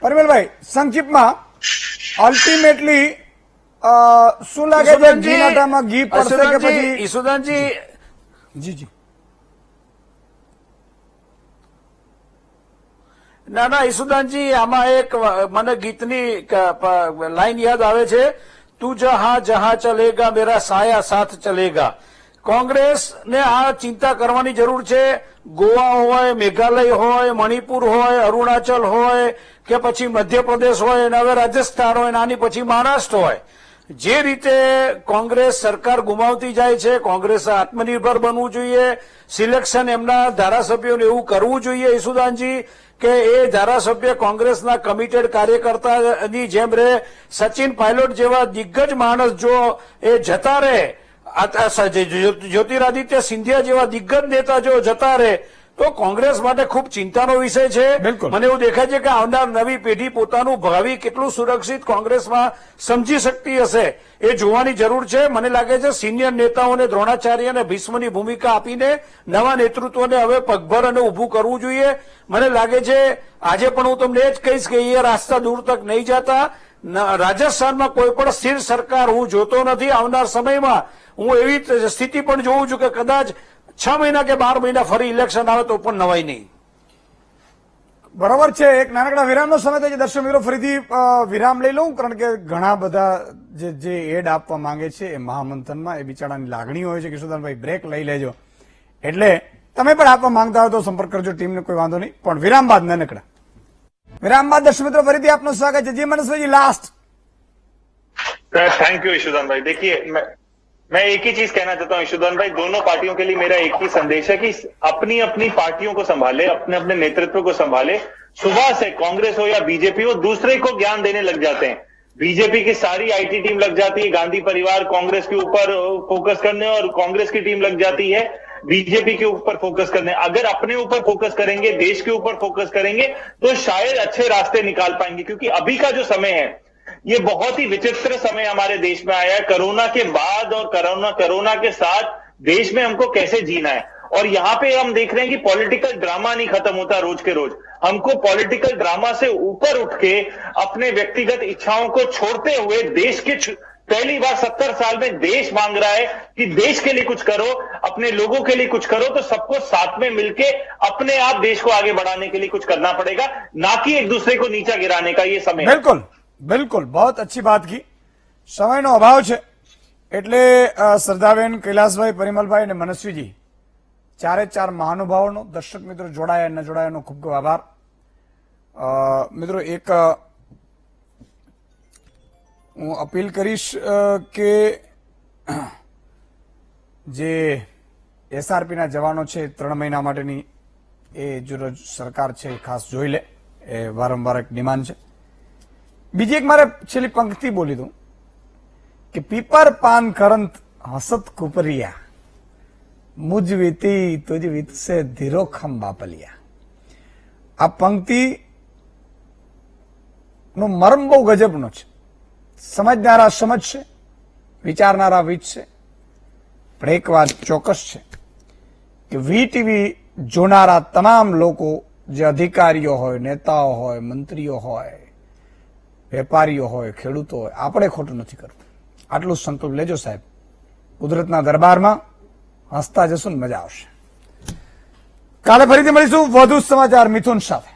પરિમલભાઈ સંક્ષિપ્તમાં અલ્ટિમેટલી શું લાગે છે, ઘીના ટામાં ઘી પડશે કે પછી? ઈસુદાનજી, જી જી ના ના ઈસુદાનજી, આમાં એક મને ગીતની લાઈન યાદ આવે છે, તું જહાં જહાં ચલેગા મેરા સાયા સાથ ચલેગા. કોંગ્રેસને આ ચિંતા કરવાની જરૂર છે. ગોવા હોય, મેઘાલય હોય, મણિપુર હોય, અરુણાચલ હોય કે પછી મધ્યપ્રદેશ હોય, અને હવે રાજસ્થાન હોય, આની પછી મહારાષ્ટ્ર હોય. જે રીતે કોંગ્રેસ સરકાર ગુમાવતી જાય છે, કોંગ્રેસે આત્મનિર્ભર બનવું જોઈએ. સિલેક્શન એમના ધારાસભ્યોને એવું કરવું જોઈએ ઈસુદાનજી કે એ ધારાસભ્ય કોંગ્રેસના કમિટેડ કાર્યકર્તાની જેમ રહે. સચિન પાયલોટ જેવા દિગ્ગજ માણસ જો એ જતા રહે, જ્યોતિરાદિત્ય સિંધિયા જેવા દિગ્ગજ નેતા જો જતા રહે તો કોંગ્રેસ માટે ખૂબ ચિંતાનો વિષય છે. બિલકુલ. મને એવું દેખાય છે કે આવનાર નવી પેઢી પોતાનું ભાવિ કેટલું સુરક્ષિત કોંગ્રેસમાં સમજી શકતી હશે એ જોવાની જરૂર છે. મને લાગે છે સિનિયર નેતાઓને દ્રોણાચાર્ય અને ભીષ્મની ભૂમિકા આપીને નવા નેતૃત્વને હવે પગભર અને ઉભું કરવું જોઈએ. મને લાગે છે આજે પણ હું તમને એ જ કહીશ કે એ રાસ્તા દૂર તક નહીં જતા. રાજસ્થાનમાં કોઈ પણ સ્થિર સરકાર હું જોતો નથી. આવનાર સમયમાં હું એવી સ્થિતિ પણ જોઉં છું કે કદાચ 6 મહિના કે 12 મહિના ફરી ઇલેક્શન આવે તો પણ નવાઈ નહીં. બરોબર છે. એક નાનકડા વિરામનો સમય થાય છે. દર્શક મિત્રો, ફરીથી વિરામ લઈ લઉં, કારણ કે ઘણા બધા જે એડ આપવા માંગે છે એ મહામંથનમાં એ બિચારાની લાગણી હોય છે. કિશોરભાઈ બ્રેક લઈ લેજો, એટલે તમે પણ આપવા માંગતા હોય તો સંપર્ક કરજો ટીમને, કોઈ વાંધો નહીં. પણ વિરામ બાદ નાનકડા વિરામ બાદ દર્શક મિત્રો ફરીથી આપનું સ્વાગત છે. જી મનસભાઈ, લાસ્ટ. थैंक यू ईशुदान भाई. देखिए मैं एक ही चीज कहना चाहता हूं ईशुदान भाई, दोनों पार्टियों के लिए मेरा एक ही संदेश है कि अपनी अपनी पार्टियों को संभाले, अपने अपने नेतृत्व को संभाले. सुबह से कांग्रेस हो या बीजेपी हो, दूसरे को ज्ञान देने लग जाते हैं. बीजेपी की सारी आईटी टीम लग जाती है गांधी परिवार कांग्रेस के ऊपर फोकस करने, और कांग्रेस की टीम लग जाती है बीजेपी के ऊपर फोकस करने. अगर अपने ऊपर फोकस करेंगे, देश के ऊपर फोकस करेंगे तो शायद अच्छे रास्ते निकाल पाएंगे. क्योंकि अभी का जो समय है ये बहुत ही विचित्र समय हमारे देश में आया है. कोरोना के बाद और कोरोना के साथ देश में हमको कैसे जीना है, और यहाँ पे हम देख रहे हैं कि पॉलिटिकल ड्रामा नहीं खत्म होता रोज के रोज. हमको पॉलिटिकल ड्रामा से ऊपर उठ के अपने व्यक्तिगत इच्छाओं को छोड़ते हुए देश के पहली बार 70 साल में देश मांग रहा है कि देश के लिए कुछ करो, अपने लोगों के लिए कुछ करो. तो सबको साथ में मिलके अपने आप देश को आगे बढ़ाने के लिए कुछ करना पड़ेगा, ना कि एक दूसरे को नीचा गिराने का ये समय. બિલકુલ બિલકુલ, बहुत अच्छी बात की. સમયનો અભાવ છે એટલે શ્રદ્ધાબેન, કૈલાસભાઈ, પરિમલભાઈ અને મનસ્વીજી, ચારે ચાર મહાનુભાવોનો, દર્શક મિત્રો જોડાયા ન જોડાયાનો ખૂબ ખૂબ આભાર. મિત્રો, એક હું અપીલ કરીશ કે જે એસઆરપીના જવાનો છે 3 મહિના માટેની, એ જો સરકાર છે એ ખાસ જોઈ લે, એ વારંવાર એક ડિમાન્ડ છે. બીજી એક મારે છેલ્લી પંક્તિ બોલી દઉં કે પીપર પાન કરંત હસત કુપરિયા, મુજ વીતી તુજ વીતસે ધીરો ખમ બાપલિયા. આ પંક્તિ નો મર્મ બહુ ગજબનો છે. સમજનારા સમજશે, વિચારનારા વિચશે. પણ એક વાત ચોક્કસ છે કે વીટીવી જોનારા તમામ લોકો, જે અધિકારીઓ હોય, નેતાઓ હોય, મંત્રીઓ હોય, વેપારીઓ હોય, ખેડૂતો હોય, આપણે ખોટું નથી કરવું. આટલું સંકલ્પ લેજો સાહેબ. કુદરતના દરબારમાં હસતા જશું ને મજા આવશે. કાલે ફરીથી મળીશું વધુ સમાચાર મિથુન સાથે.